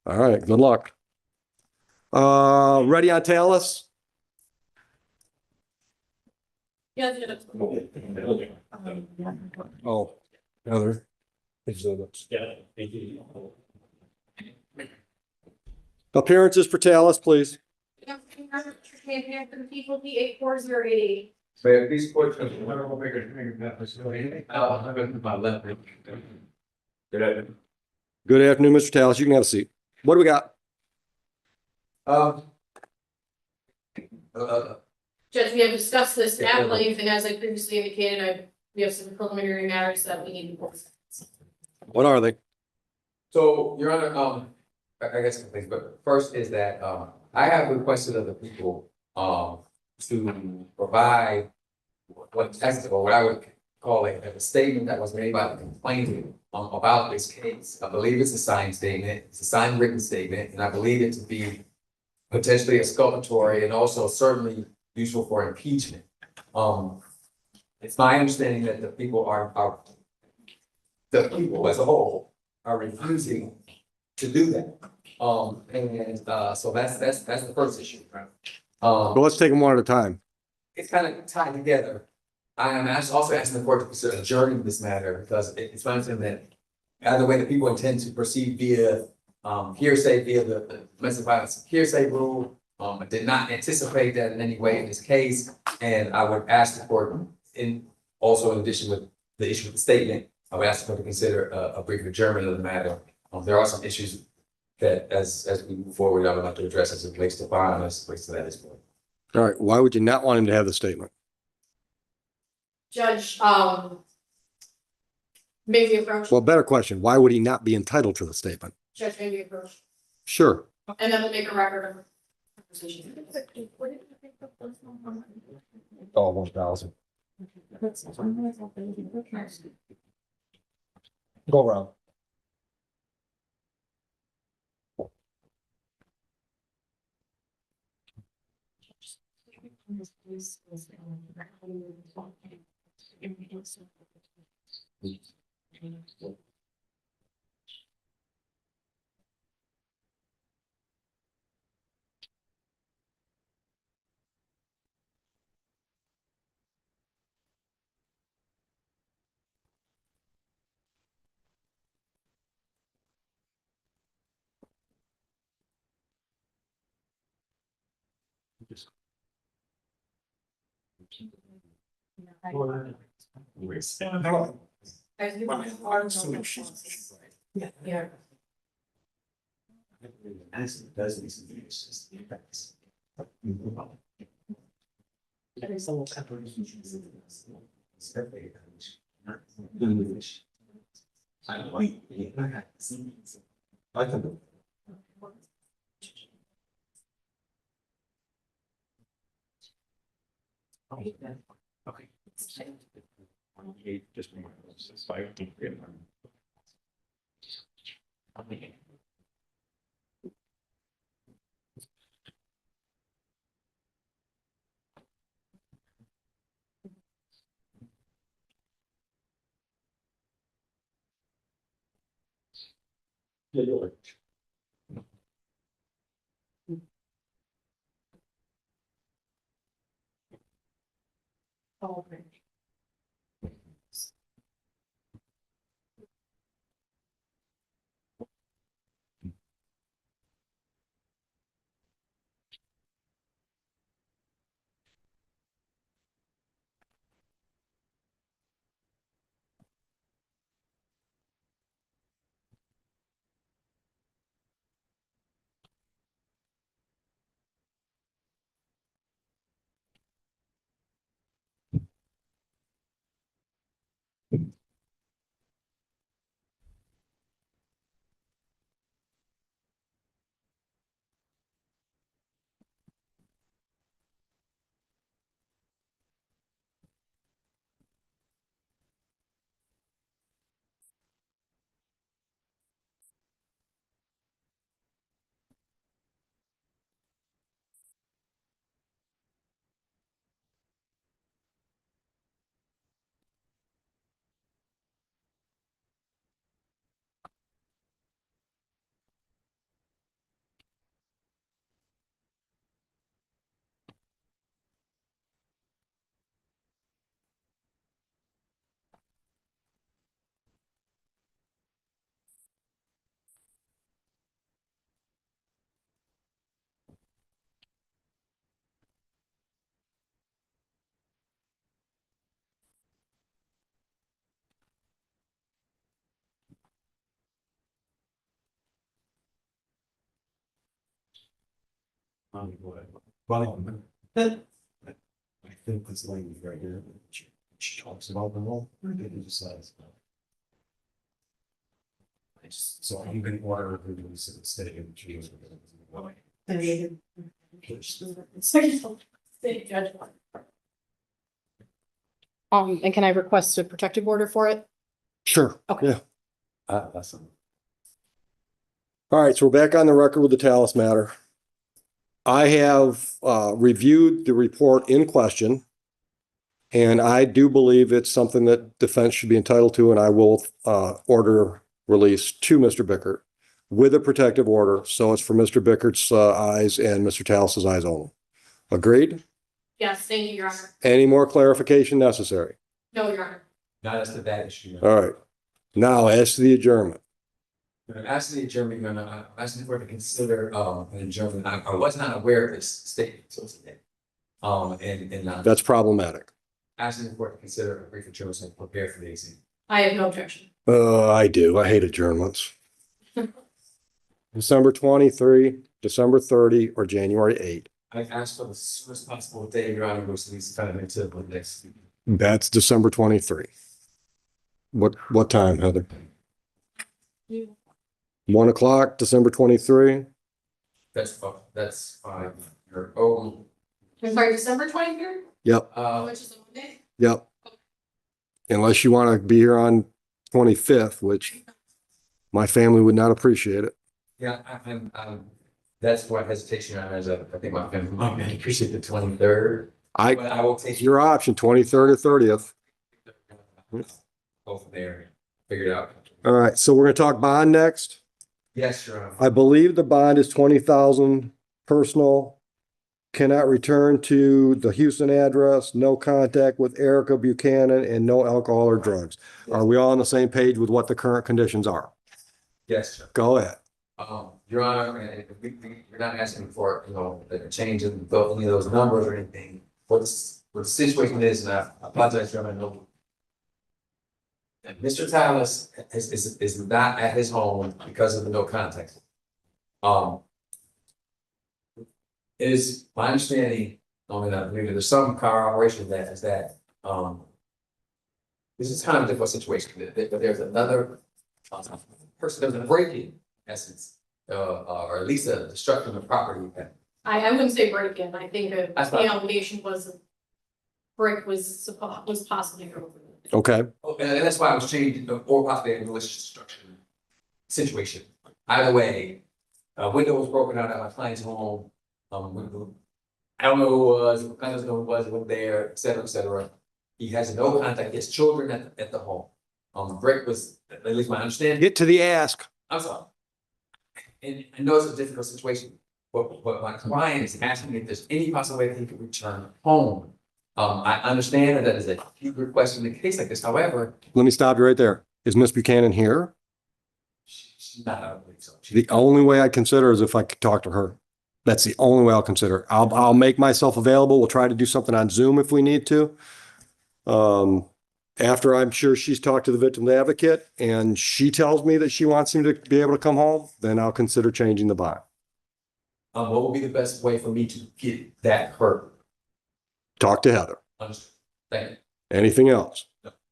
All right. Good luck. Ready on Talis? Yeah. Oh, Heather. Yeah, thank you. Appearances for Talis, please. Came for the people, P8408. So these questions, I don't want to make my left. Good afternoon. Good afternoon, Mr. Talis. You can have a seat. What do we got? Judge, we have discussed this at length, and as I previously indicated, we have some preliminary matters that we need to. What are they? So, Your Honor, I guess some things, but first is that, I have requested of the people, to provide what I would call a statement that was made by the complainant, about this case. I believe it's a signed statement, it's a signed written statement, and I believe it to be potentially exculpatory and also certainly useful for impeachment. It's my understanding that the people the people as a whole are refusing to do that. So that's the first issue, right? Well, let's take them one at a time. It's kind of tied together. I am also asking the court to consider adjourning this matter because it's my understanding that either way, the people intend to proceed via hearsay, via the domestic violence hearsay rule. I did not anticipate that in any way in this case, and I would ask the court, in addition with the issue of the statement, I would ask the court to consider a brief adjournment of the matter. There are some issues that, as we move forward, I would like to address as it relates to bond, as it relates to that as well. All right. Why would you not want him to have the statement? Judge, maybe approach. Well, better question. Why would he not be entitled to the statement? Judge, maybe approach. Sure. And then we'll make a record of conversation. Oh, 1,000. Go around. Yeah. I think this lady right here, she talks about the law, it just says. So I'm gonna order her to do this instead of she was. And can I request a protective order for it? Sure. Okay. Yeah. That's. All right, so we're back on the record with the Talis matter. I have reviewed the report in question. And I do believe it's something that defense should be entitled to, and I will order release to Mr. Bickert with a protective order, so it's for Mr. Bickert's eyes and Mr. Talis's eyes only. Agreed? Yes, thank you, Your Honor. Any more clarification necessary? No, Your Honor. Not as to that issue. All right. Now, as to the adjournment. I'm asking the adjournment, I'm asking the court to consider, an adjournment. I was not aware of this statement until today. That's problematic. Asking the court to consider a brief adjournment and prepare for the exam. I have no objection. I do. I hate adjournments. December 23, December 30, or January 8. I asked for the soonest possible day, Your Honor, which leads kind of into the next. That's December 23. What time, Heather? 1 o'clock, December 23. That's fine. I'm sorry, December 23rd, Yep, which is a Monday? yep. Unless you want to be here on 25th, which my family would not appreciate it. Yeah, I'm, that's what hesitation on is, I think my family might appreciate the 23rd. But I will take Your option, 23rd or 30th. both there, figure it out. All right, so we're going to talk bond next. Yes, Your Honor. I believe the bond is 20,000 personal. Cannot return to the Houston address, no contact with Erica Buchanan, and no alcohol or drugs. Are we all on the same page with what the current conditions are? Yes, sir. Go ahead. Your Honor, we're not asking for, a change in any of those numbers or anything. What the situation is, and I apologize, Your Honor, and Mr. Talis is not at his home because of the no contact. It is my understanding, I believe there's some corroboration that is that, this is kind of a difficult situation, but there's another person, there's a break-in, in essence, or at least a destruction of property. I wouldn't say break-in, I think that That's the fine. allegation was brick was possibly broken. Okay, And that's why I was changing, or possibly a malicious destruction situation. Either way, a window was broken out at my client's home. I don't know who it was, I don't know who it was there, et cetera, et cetera. He has no contact, he has children at the home. Brick was, at least my understanding. get to the ask. I'm sorry. And I know it's a difficult situation, but my client is asking if there's any possible way that he could return home. I understand that is a huge request in a case like this, however, Let me stop you right there. Is Miss Buchanan here? she's not, I don't believe so. The only way I consider is if I could talk to her. That's the only way I'll consider. I'll make myself available. We'll try to do something on Zoom if we need to. After I'm sure she's talked to the victim's advocate and she tells me that she wants him to be able to come home, then I'll consider changing the bond. What would be the best way for me to get that hurt? Talk to Heather. Understood. Thank you. Anything else?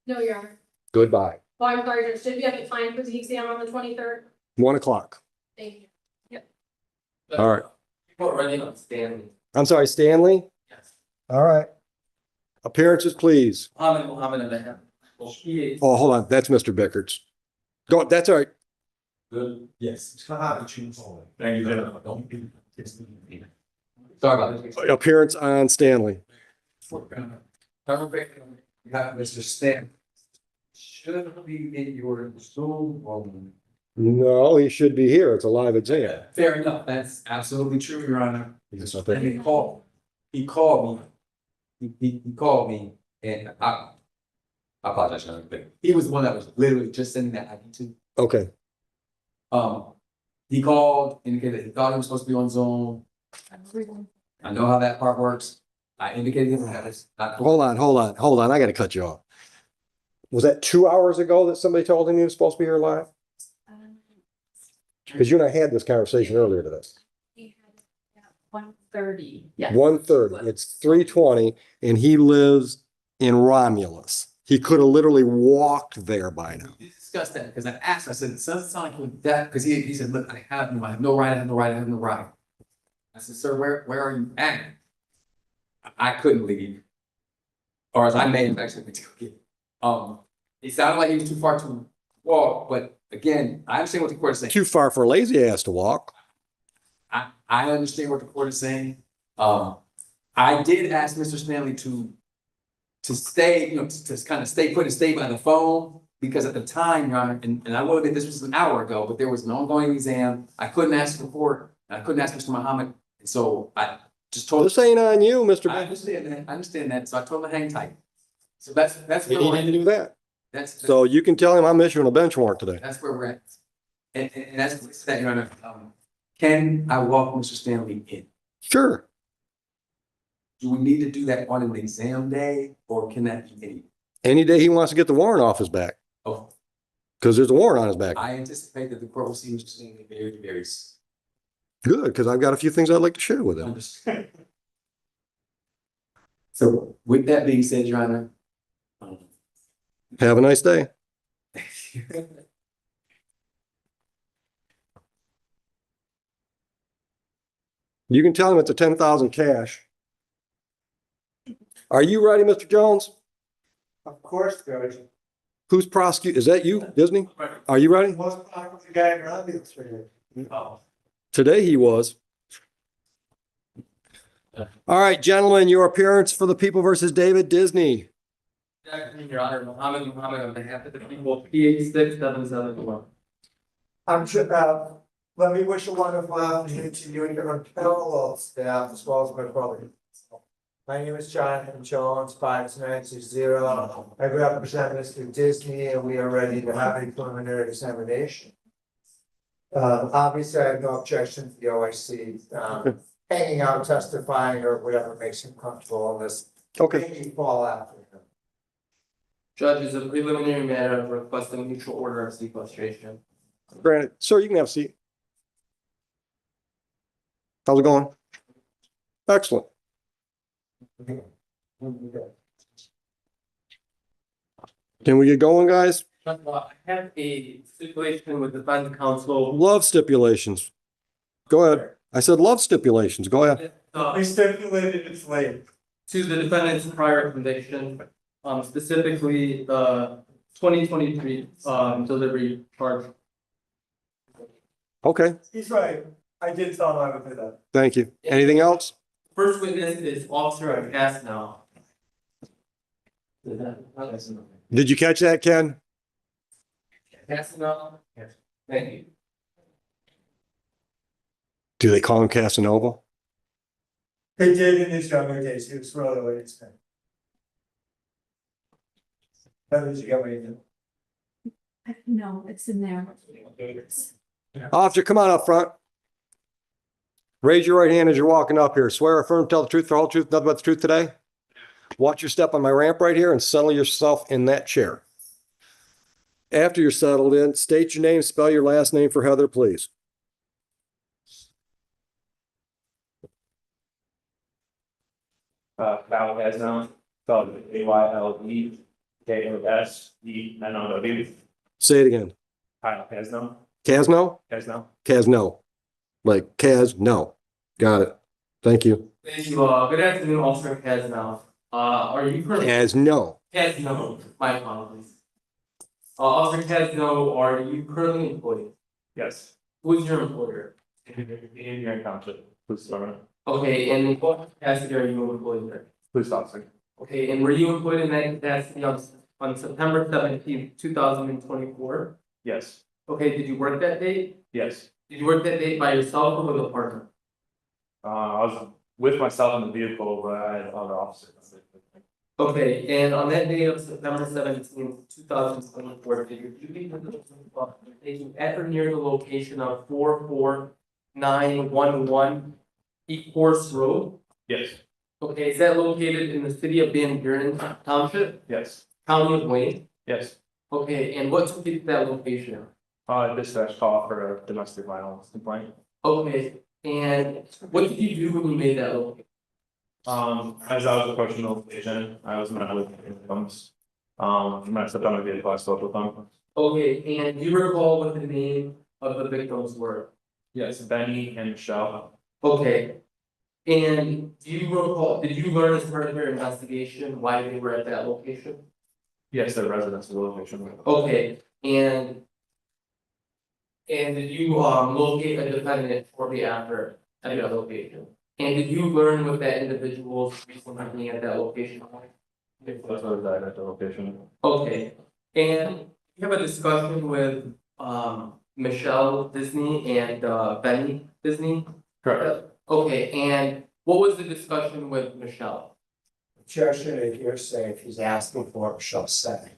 No, Your Honor. Goodbye. Well, I'm sorry, should we have it fine for the exam on the 23rd? 1 o'clock. Thank you. All right. People are running on Stanley. I'm sorry, Stanley? Yes. All right. Appearances, please. Mohammed Abraham. Well, he is. Oh, hold on. That's Mr. Bickerts. Go, that's all right. Good. Yes. Thank you, Jennifer. Sorry about this. Appearance on Stanley. You have Mr. Stan. Should be in your Zoom room. No, he should be here. It's a live exam. Fair enough. That's absolutely true, Your Honor. He's not And there. he called me. He called me and I apologize, Your Honor, but he was the one that was literally just sending that ID to. Okay. He called, indicated he thought he was supposed to be on Zoom. I know how that part works. I indicated that it's not. Hold on. I got to cut you off. Was that 2 hours ago that somebody told him he was supposed to be here live? Because you and I had this conversation earlier today. One 30. Yes. 1:30. It's 3:20 and he lives in Romulus. He could have literally walked there by now. We discussed that, because I asked, I said, it doesn't sound like with that, because he said, look, I have no right, I have no right, I have no right. I said, sir, where are you at? I couldn't leave. Or as I may have actually been to get. It sounded like he was too far to walk, but again, I understand what the court is saying. Too far for a lazy ass to walk. I understand what the court is saying. I did ask Mr. Stanley to stay, to kind of stay put and stay by the phone, because at the time, Your Honor, and I will admit this was an hour ago, but there was an ongoing exam. I couldn't ask the court, and I couldn't ask Mr. Muhammad, and so I just told. This ain't on you, Mr. I understand that, so I told him to hang tight. So that's He where we're didn't at. do that. That's So you can tell him I'm issuing a bench warrant today. that's where we're at. And that's that, Your Honor. Can I walk Mr. Stanley in? Sure. Do we need to do that on an exam day, or can that be any? Any day he wants to get the warrant off his back, Oh, because there's a warrant on his back. I anticipate that the court will see Mr. Stanley very, very soon. Good, because I've got a few things I'd like to share with him. Understood. So with that being said, Your Honor. Have a nice day. You can tell him it's a 10,000 cash. Are you ready, Mr. Jones? Of course, Judge. Who's prosecuting? Is that you, Disney? Are you ready? Most popular guy in ambulance for you. Today he was. All right, gentlemen, your appearance for the People versus David Disney. Good afternoon, Your Honor. Muhammad on behalf of the people, PA 6771. I'm sure, let me wish a wonderful afternoon to you and your unparalleled staff, as well as my brother. My name is Jonathan Jones, 5960. I represent Mr. Disney, and we are ready to have a preliminary examination. Obviously, I have no objection to the OIC, hanging out, testifying, or whatever makes him comfortable on this. Okay. Maybe fall after him. Judge, is a preliminary matter of requesting mutual order of sequestration. Granted. Sir, you can have a seat. How's it going? Excellent. Can we get going, guys? I have a stipulation with defense counsel. Love stipulations. Go ahead. I said love stipulations. Go ahead. We stipulated it's late. To the defendant's prior conviction, specifically the 2023 delivery charge. Okay, He's right. I did tell him I would do that. thank you. Anything else? First witness is Officer Tlesno. Did you catch that, Ken? Tlesno? Yes. Thank you. Do they call him Casanova? They did in his younger days. He was really what it's been. How did you get what you did? No, it's in there. Officer, come on up front. Raise your right hand as you're walking up here. Swear, affirm, tell the truth, the whole truth, nothing but the truth today. Watch your step on my ramp right here and settle yourself in that chair. After you're settled in, state your name, spell your last name for Heather, please. Val Tlesno, spelled AYLEKOSENOW. Say it again. Kyle Tlesno, Casno? Tlesno. Casno. Like Cas, no. Got it. Thank you. Thank you. Good afternoon, Officer Tlesno. Are you currently? Casno. Tlesno, my apologies. Officer Tlesno, are you currently employed? Yes. Who is your employer? Indian conflict, police department, Okay, and in what capacity are you employed there? police officer. Okay, and were you employed in that capacity on September 17th, 2024? Yes, Okay, did you work that date? yes. Did you work that date by yourself or with a partner? I was with myself in the vehicle, but I had other officers. Okay, and on that day of September 17th, 2024, did your duty taken at or near the location of 44911 East Horse Road? Yes, Okay, is that located in the city of Van Buren Township, yes, county of Wayne? yes. Okay, and what took you to that location? Dispatch call for a domestic violence complaint. Okay, And what did you do when you made that location? As I was approaching the location, I was met with victims. When I stepped on the vehicle, I spoke with them. Okay, and do you recall what the name of the victims were? Yes, Benny and Michelle. Okay. And do you recall, did you learn as part of your investigation why they were at that location? Yes, they're residents of the location. Okay, and did you locate a defendant shortly after at that location? And did you learn what that individual's reason for being at that location was? That's what I died at the location. Okay, and you have a discussion with Michelle Disney and Benny Disney? Correct. Okay, and what was the discussion with Michelle? Chair should hearsay if he's asking for it, shall say.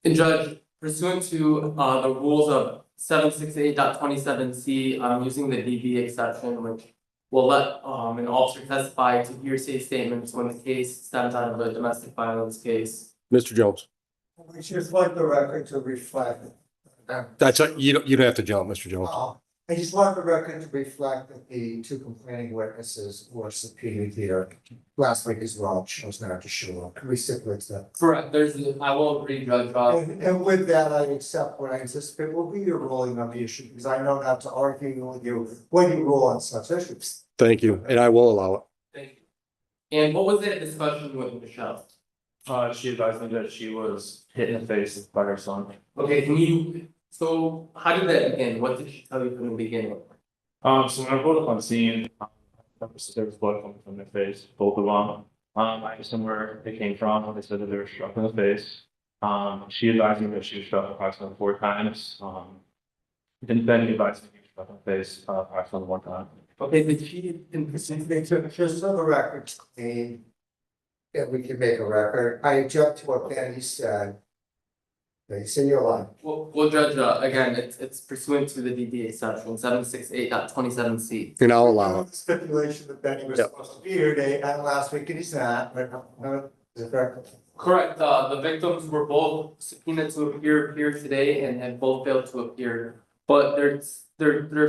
And Judge, pursuant to the rules of 768.27C, I'm using the DB exception, which will let an officer testify to hearsay statements when the case stems out of a domestic violence case. Mr. Jones. We just want the record to reflect. That's, you don't have to jump, Mr. Jones. I just want the record to reflect that the two complaining witnesses were subpoenaed here last week as well, chose not to show up. Can we stipulate that? Correct, I will agree, Judge. And with that, I accept what I anticipate will be your ruling on the issue, because I know not to argue with you when you rule on such issues. Thank you, and I will allow it. Thank you. And what was that discussion with Michelle? She advised me that she was hit in the face by her son. Okay, so how did that begin? What did she tell you from the beginning? So when I pulled up on scene, there was blood coming from their face, both of them. I asked them where they came from. They said that they were struck in the face. She advised me that she was struck approximately 4 times. Then Benny advised me she was struck in the face approximately 1 time. Okay, did she They took just on the record, and if we can make a record, I object to what Benny said. It's in your line. Well, Judge, again, it's pursuant to the DD exception, 768.27C. And I'll allow it. Stipulation that Benny was Yep. supposed to be here today and last week, and he's not, but, is it correct? Correct, the victims were both subpoenaed to appear here today and have both failed to appear. But their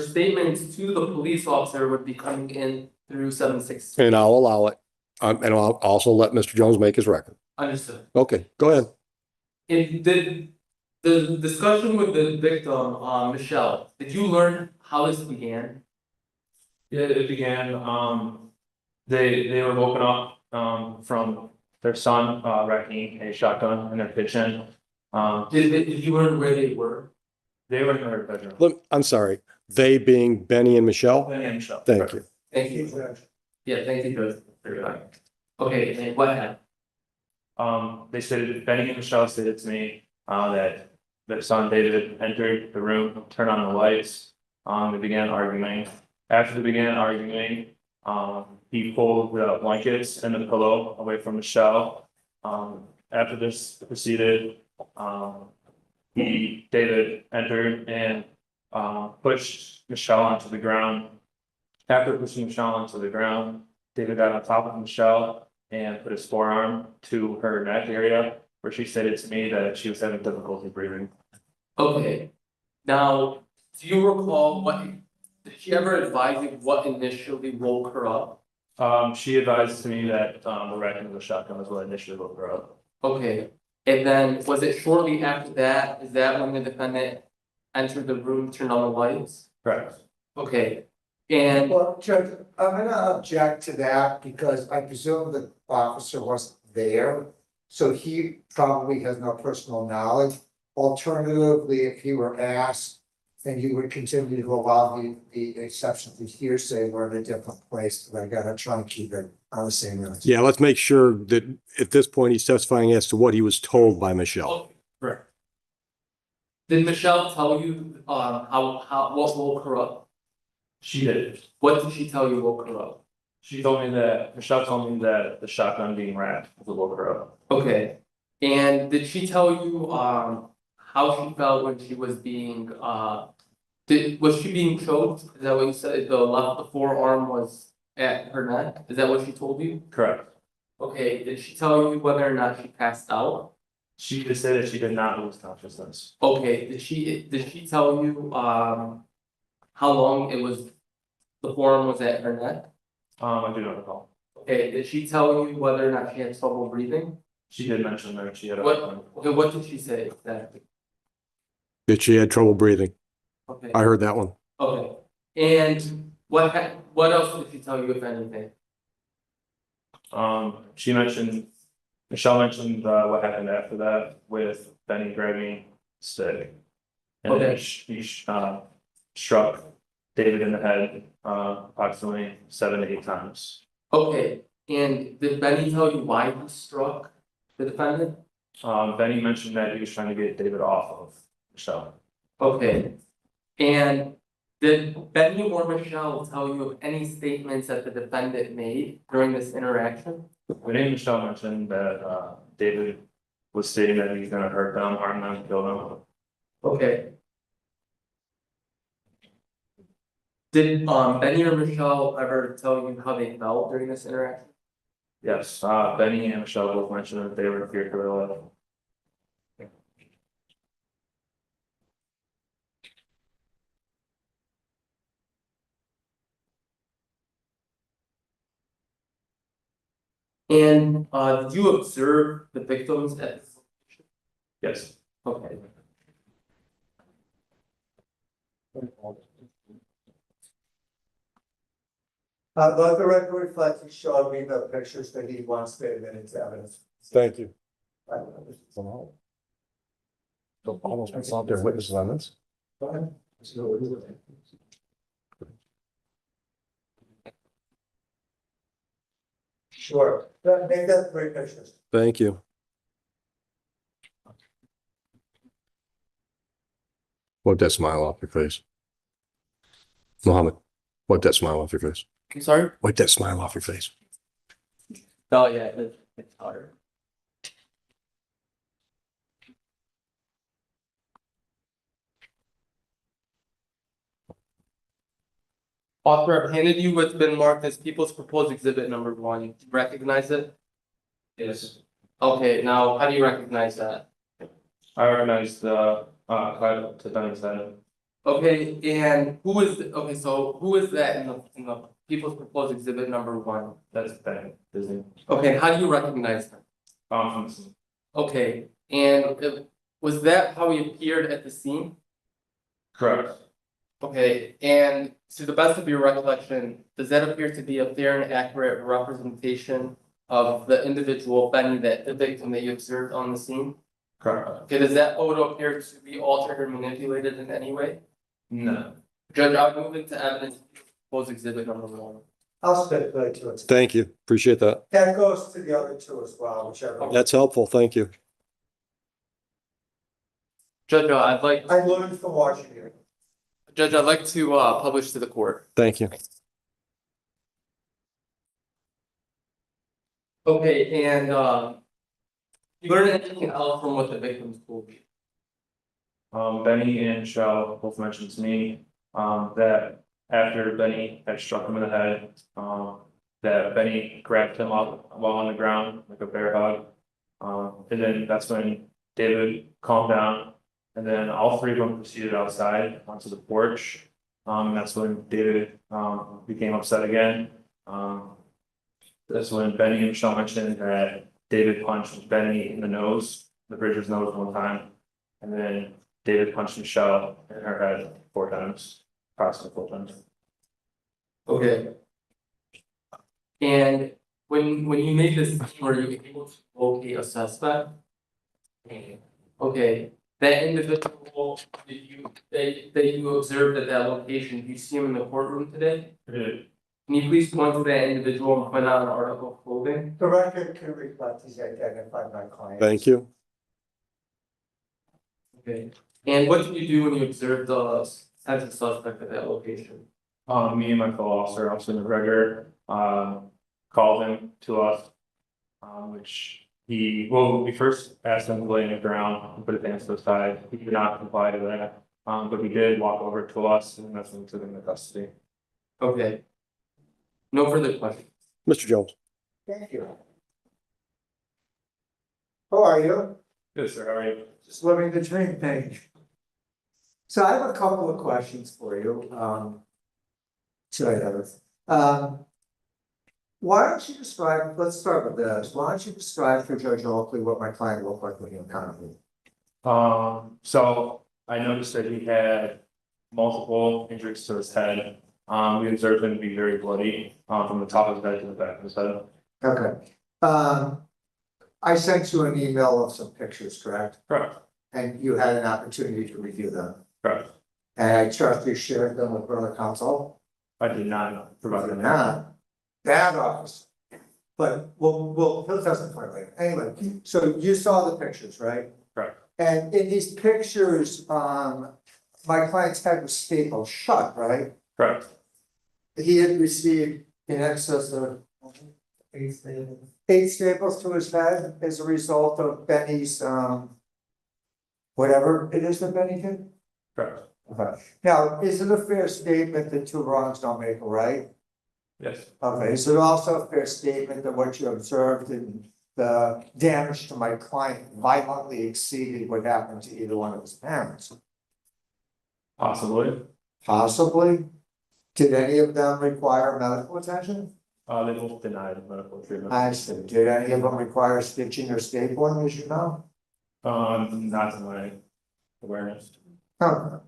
statements to the police officer would be coming in through 76. And I'll allow it. And I'll also let Mr. Jones make his record. Understood. Okay, go ahead. And the discussion with the victim, Michelle, did you learn how this began? Yeah, it began, they were woken up, from their son, wrecking a shotgun in their kitchen. Did you learn where they were? They were in their bedroom. I'm sorry. They being Benny and Michelle? Benny and Michelle. Thank you. Thank you. Yeah, thank you for your time. Okay, and what happened? They stated, Benny and Michelle stated to me, that their son David entered the room, turned on the lights. They began arguing. After they began arguing, he pulled the blankets and the pillow away from Michelle. After this proceeded, David entered and pushed Michelle onto the ground. After pushing Michelle onto the ground, David got on top of Michelle and put his forearm to her neck area, where she stated to me that she was having difficulty breathing. Okay, now, do you recall did she ever advise you what initially woke her up? She advised to me that the wrecking of the shotgun was what initially woke her up. Okay, and then was it shortly after that, is that when the defendant entered the room, turned on the lights? Correct. Okay, and Well, Judge, I'm gonna object to that because I presume the officer wasn't there. So he probably has no personal knowledge. Alternatively, if he were asked, then you would continue to allow the exception to hearsay, we're in a different place, but I gotta try and keep it on the same line. Yeah, let's make sure that at this point he's testifying as to what he was told by Michelle. correct. Did Michelle tell you what woke her up? She did. What did she tell you woke her up? Michelle told me that the shotgun being wrapped was what woke her up. Okay, and did she tell you how she felt when she was being was she being choked? Is that what you said? The forearm was at her neck? Is that what she told you? Correct. Okay, did she tell you whether or not she passed out? She just said that she did not lose consciousness. Okay, did she tell you how long it was the form was at her neck? I do not recall. Okay, did she tell you whether or not she had trouble breathing? She did mention that she had a. What did she say exactly? That she had trouble breathing. Okay, I heard that one. okay. And what else did she tell you, if anything? She mentioned, Michelle mentioned, what happened after that with Benny grabbing stick. And then Okay. he struck David in the head, approximately 7 to 8 times. Okay, and did Benny tell you why he struck the defendant? Benny mentioned that he was trying to get David off of Michelle. Okay, and did Benny or Michelle tell you of any statements that the defendant made during this interaction? Benny and Michelle mentioned that, David was stating that he's gonna hurt them, harm them, kill them. Okay. Did Benny or Michelle ever tell you how they felt during this interaction? Yes, Benny and Michelle both mentioned that they were feared for their life. And did you observe the victims at this location? Yes. Okay. Let the record reflect, he showed me the pictures that he wants to admit into evidence. Thank you. Almost out there witnesses on this. Sure, make that 3 pictures. Thank you. Wipe that smile off your face. Mohammed, wipe that smile off your face. I'm sorry? Wipe that smile off your face. Oh, yeah, it's hard. Author, I've handed you what's been marked as People's Proposed Exhibit number 1. Do you recognize it? Yes. Okay, now how do you recognize that? I recognize the, title to Benny's head. Okay, and who is, so who is that in the People's Proposed Exhibit number 1? That's Benny, Disney. Okay, and how do you recognize them? Okay, and was that how he appeared at the scene? Correct. Okay, and to the best of your recollection, does that appear to be a fair and accurate representation of the individual Benny, that the victim that you observed on the scene? Correct. Okay, does that photo appear to be altered or manipulated in any way? No. Judge, I'll move into evidence, proposed exhibit number 1. I'll stipulate to it. Thank you. Appreciate that. That goes to the other 2 as well, whichever. That's helpful. Thank you. Judge, I'd like from watching you. Judge, I'd like to publish to the court. Thank you. Okay, and you learned anything else from what the victims told you? Benny and Michelle both mentioned to me, that after Benny had struck him in the head, that Benny grabbed him up while on the ground like a bear hug. And then that's when David calmed down, and then all 3 of them proceeded outside onto the porch. That's when David became upset again. That's when Benny and Michelle mentioned that David punched Benny in the nose, the bridger's nose 1 time, and then David punched Michelle in her head 4 times, approximately 4 times. Okay. And when you made this, were you able to locate a suspect? Okay, that individual that you observed at that location, do you see him in the courtroom today? Yeah. Can you please point to that individual and point out an article of clothing? The record can reflect he's identified by client. Thank you. Okay, and what did you do when you observed the potential suspect at that location? Me and my fellow officer, Officer McGregor, called him to us, which we first asked him to lay on the ground and put his hands to the side. He did not comply to that, but he did walk over to us, and that's when we took him into custody. Okay. No further questions. Mr. Jones. Thank you. How are you? Good, sir, how are you? Just living the dream page. So I have a couple of questions for you. Sorry, Heather. Why don't you describe, let's start with this, why don't you describe for Judge Oakley what my client looked like when he encountered me? So I noticed that he had multiple injuries to his head. We observed him to be very bloody, from the top of his head to the back of his head. Okay. I sent you an email of some pictures, correct? Correct, And you had an opportunity to review them. correct. And I trust you shared them with brother counsel. I did not provide Probably an not. Bad office. But he'll testify later. Anyway, so you saw the pictures, right? Correct. And in these pictures, my client's head was stapled shut, right? Correct, He had received in excess of 8 staples to his head as a result of Benny's, whatever it is that Benny did. correct. Okay. Now, is it a fair statement that 2 wrongs don't make a right? Yes, Okay, is it also a fair statement that what you observed in the damage to my client violently exceeded what happened to either one of his parents? possibly. Possibly. Did any of them require medical attention? They both denied medical treatment. I see. Did any of them require stitching or stapling, as you know? Not to my awareness. Okay.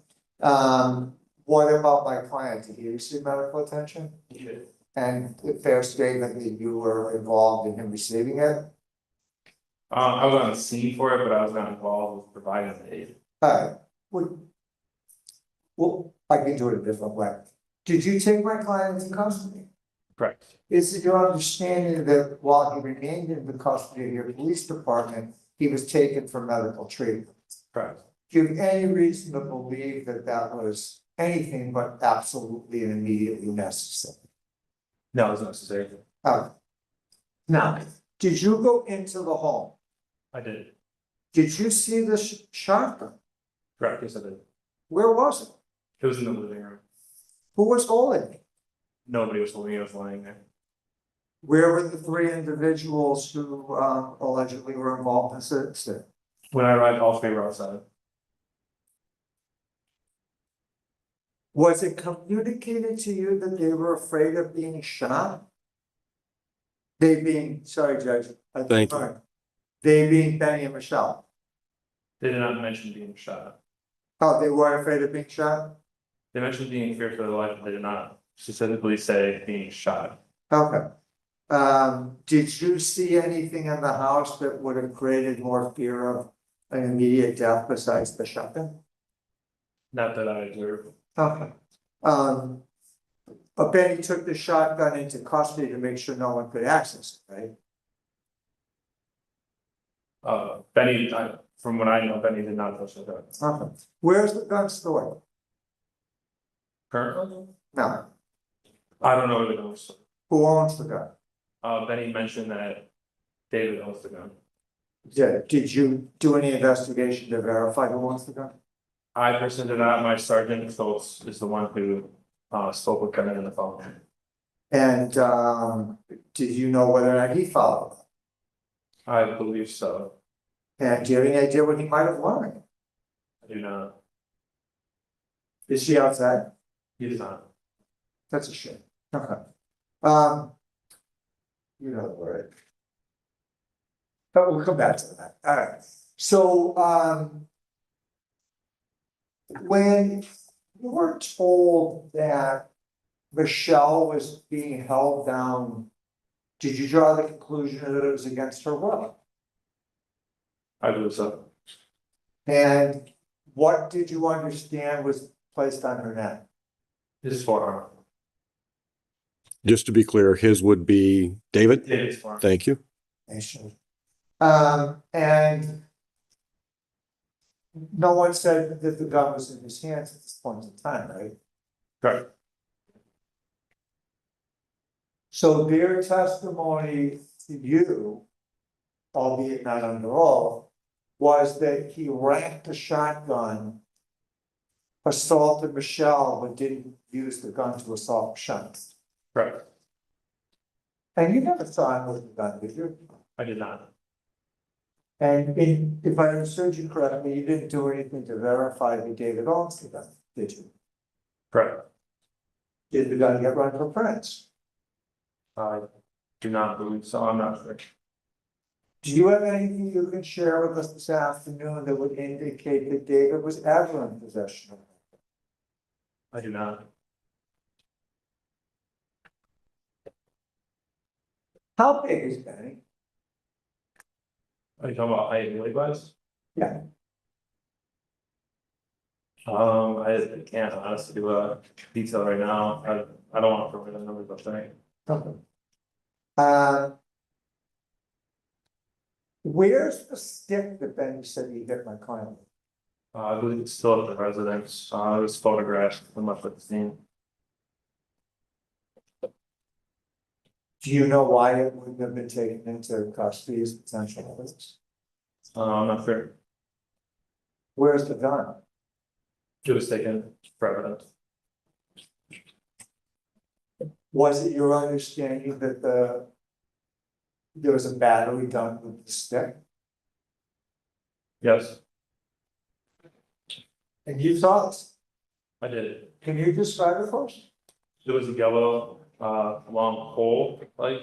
What about my client? Did he receive medical attention? He did. And a fair statement that you were involved in him receiving it? I was on the scene for it, but I was not involved with providing the aid. Alright, well, I can do it a different way. Did you take my client into custody? Correct. Is it your understanding that while he remained in the custody of your police department, he was taken for medical treatment? Correct. Do you have any reason to believe that that was anything but absolutely and immediately necessary? No, it's necessary. Now, did you go into the home? I did. Did you see the shotgun? Correct, yes, I did. Where was it? It was in the living room. Who was holding it? Nobody was holding it, I was lying there. Where were the 3 individuals who allegedly were involved in this incident? When I arrived, all 3 were outside. Was it communicated to you that they were afraid of being shot? They being, sorry, Judge. Thank you. They being Benny and Michelle. They did not mention being shot. Oh, they were afraid of being shot? They mentioned being in fear for their life, but they did not specifically say being shot. Okay. Did you see anything in the house that would have created more fear of an immediate death besides the shotgun? Not that I observed. Okay. But Benny took the shotgun into custody to make sure no one could access it, right? Benny, from what I know, Benny did not touch the gun. Okay. Where's the gun stored? Currently? No. I don't know where the gun was. Who owns the gun? Benny mentioned that David owns the gun. Did you do any investigation to verify who owns the gun? I personally did not. My sergeant Schultz is the one who spoke with Kevin on the phone. And did you know whether or not he followed? I believe so. And do you have any idea what he might have learned? I do not. Is she outside? He does not. That's a shame. Okay. You know the word. But we'll come back to that. All right. So when you were told that Michelle was being held down, did you draw the conclusion that it was against her will? I believe so. And what did you understand was placed on her neck? His forearm. Just to be clear, his would be David? David's forearm. Thank you. And no one said that the gun was in his hands at this point in time, right? Correct. So their testimony to you, albeit not under oath, was that he racked the shotgun, assaulted Michelle, but didn't use the gun to assault Michelle. Correct. And you never saw him with the gun, did you? I did not. And if I understood you correctly, you didn't do anything to verify that David owns the gun, did you? Correct. Did the gun get run for prints? I do not believe so, I'm not sure. Do you have anything you can share with us this afternoon that would indicate that David was ever in possession of it? I do not. How big is Benny? Are you talking about height and weight wise? Yeah. I can't honestly do a detail right now, I don't want to provide the numbers, but tonight. Okay. Uh, Where's the stick that Benny said he hit my client with? I believe it's still at the residence, it was photographed and left at the scene. Do you know why it wouldn't have been taken into custody as potential evidence? I'm not sure, Where's the gun? it was taken for evidence. Was it your understanding that there was a battery done with the stick? Yes, And you saw this? I did. Can you describe it for us? It was a yellow, long pole, like,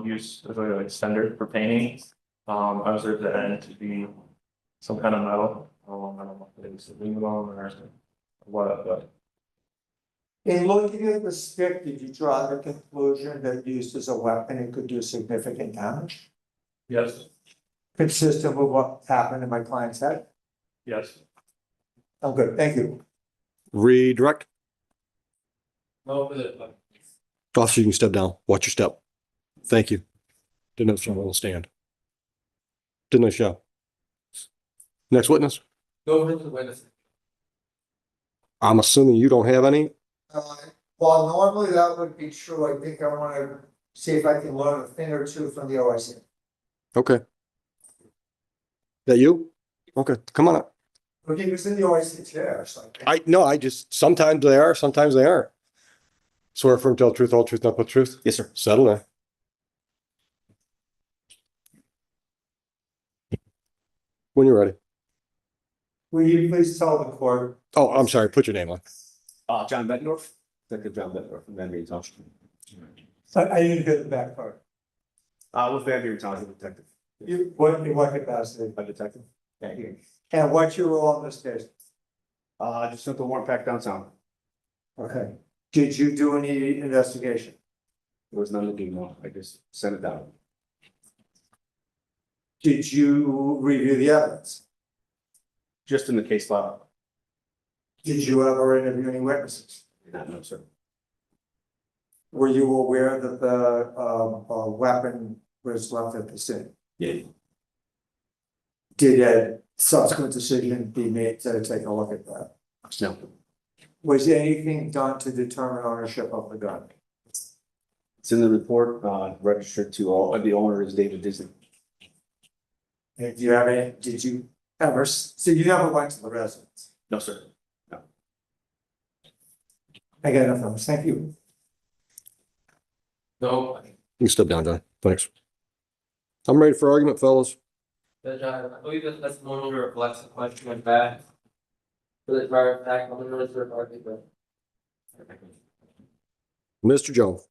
used as an extender for painting. I observed the end to be some kind of metal, I don't know if it was aluminum or what, but In looking at the stick, did you draw the conclusion that used as a weapon, it could do significant damage? yes, Consistent with what happened in my client's head? yes. Oh, good, thank you. Redirect. No, for the, Officer, you can step down. Watch your step. Thank you. Didn't have someone will stand. Did a nice job. Next witness. go for the witness. I'm assuming you don't have any. Well, normally that would be true. I think I wanna see if I can learn a thing or two from the OIC. Okay. That you? Okay, come on up. Okay, he was in the OIC chair, so. I just, sometimes they are, sometimes they aren't. Swear firm, tell the truth, all truth, nothing but the truth? Yes, sir. Settle in. When you're ready. Will you please tell the court? Oh, I'm sorry, put your name on. John Bettendorf, Detective John Bettendorf from Van Buren Township. I didn't hear the back part. With Van Buren Township Detective, You, what capacity? a detective. Yeah, here. And what's your role in this case? Just sent the warrant back downtown. Okay. Did you do any investigation? There was none to do, no, I just sent it down. Did you review the evidence? Just in the case file, Did you ever interview any witnesses? not no, sir. Were you aware that the weapon was left at the scene? Yeah, Did a subsequent decision be made to take a look at that? no, Was anything done to determine ownership of the gun? it's in the report, registered to all, the owner is David Disney. And do you have any, did you ever, so you never went to the residence? No, sir. I got enough of this, thank you. No, You can step down, John. Thanks. I'm ready for argument, fellas. Judge, I believe that testimony reflects the question of fact. For the prior fact, I'm gonna reserve argument. Mr. Jones.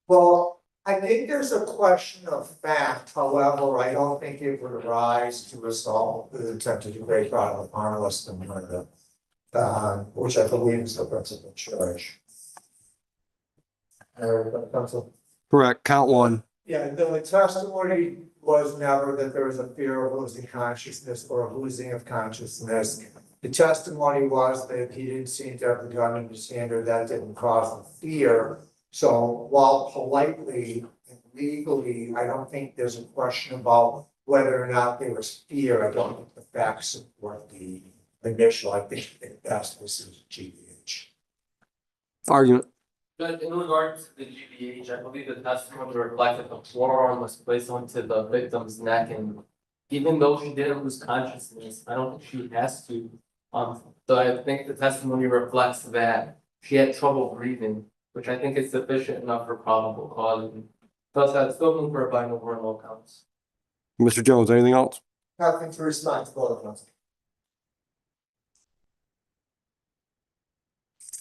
Well, I think there's a question of fact, however, I don't think it would arise to resolve the attempted to create bodily harm less than murder. Which I believe is the principal charge. Counsel? Correct. Count one. Yeah, the testimony was never that there was a fear of losing consciousness or a losing of consciousness. The testimony was that he didn't seem to have the gun in his hand or that didn't cause the fear. So while politely and legally, I don't think there's a question about whether or not there was fear. I don't think the facts support the initial, I think that's this is GBH. Argument. But in regards to the GBH, I believe the testimony reflects that the forearm was placed onto the victim's neck, and even though she didn't lose consciousness, I don't think she has to. So I think the testimony reflects that she had trouble breathing, which I think is sufficient enough for probable cause. Thus, I'd still move for a binding over all counts. Mr. Jones, anything else? Nothing to respond to both of us.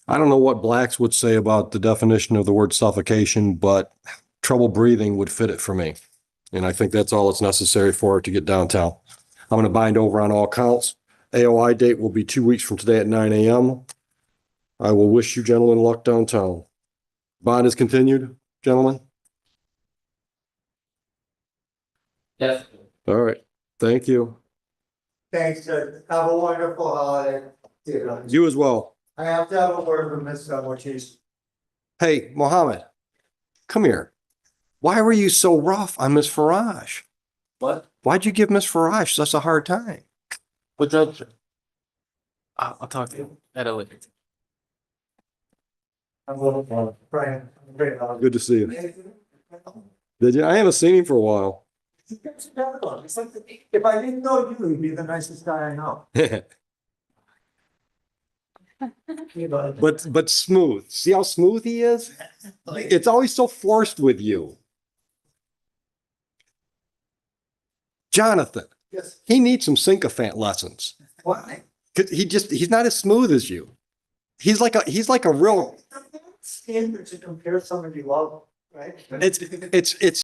I don't know what blacks would say about the definition of the word suffocation, but trouble breathing would fit it for me. And I think that's all that's necessary for it to get downtown. I'm going to bind over on all counts. AOI date will be 2 weeks from today at 9 a.m. I will wish you gentlemen luck downtown. Bond is continued, gentlemen. Yes. All right. Thank you. Thanks, Judge. Have a wonderful holiday. You as well. I have to have a word with Ms. Ortiz. Hey, Mohammed, come here. Why were you so rough on Miss Farage? What? Why'd you give Miss Farage such a hard time? What judge? I'll talk to you at a later. I'm a little, Brian. Good to see you. Did you? I haven't seen him for a while. It's like, if I didn't know you, you'd be the nicest guy I know. But smooth. See how smooth he is? It's always so forced with you. Jonathan, Yes. he needs some sycophant lessons. Why? 'Cause he's not as smooth as you. He's like a real, Standard to compare somebody you love, right? it's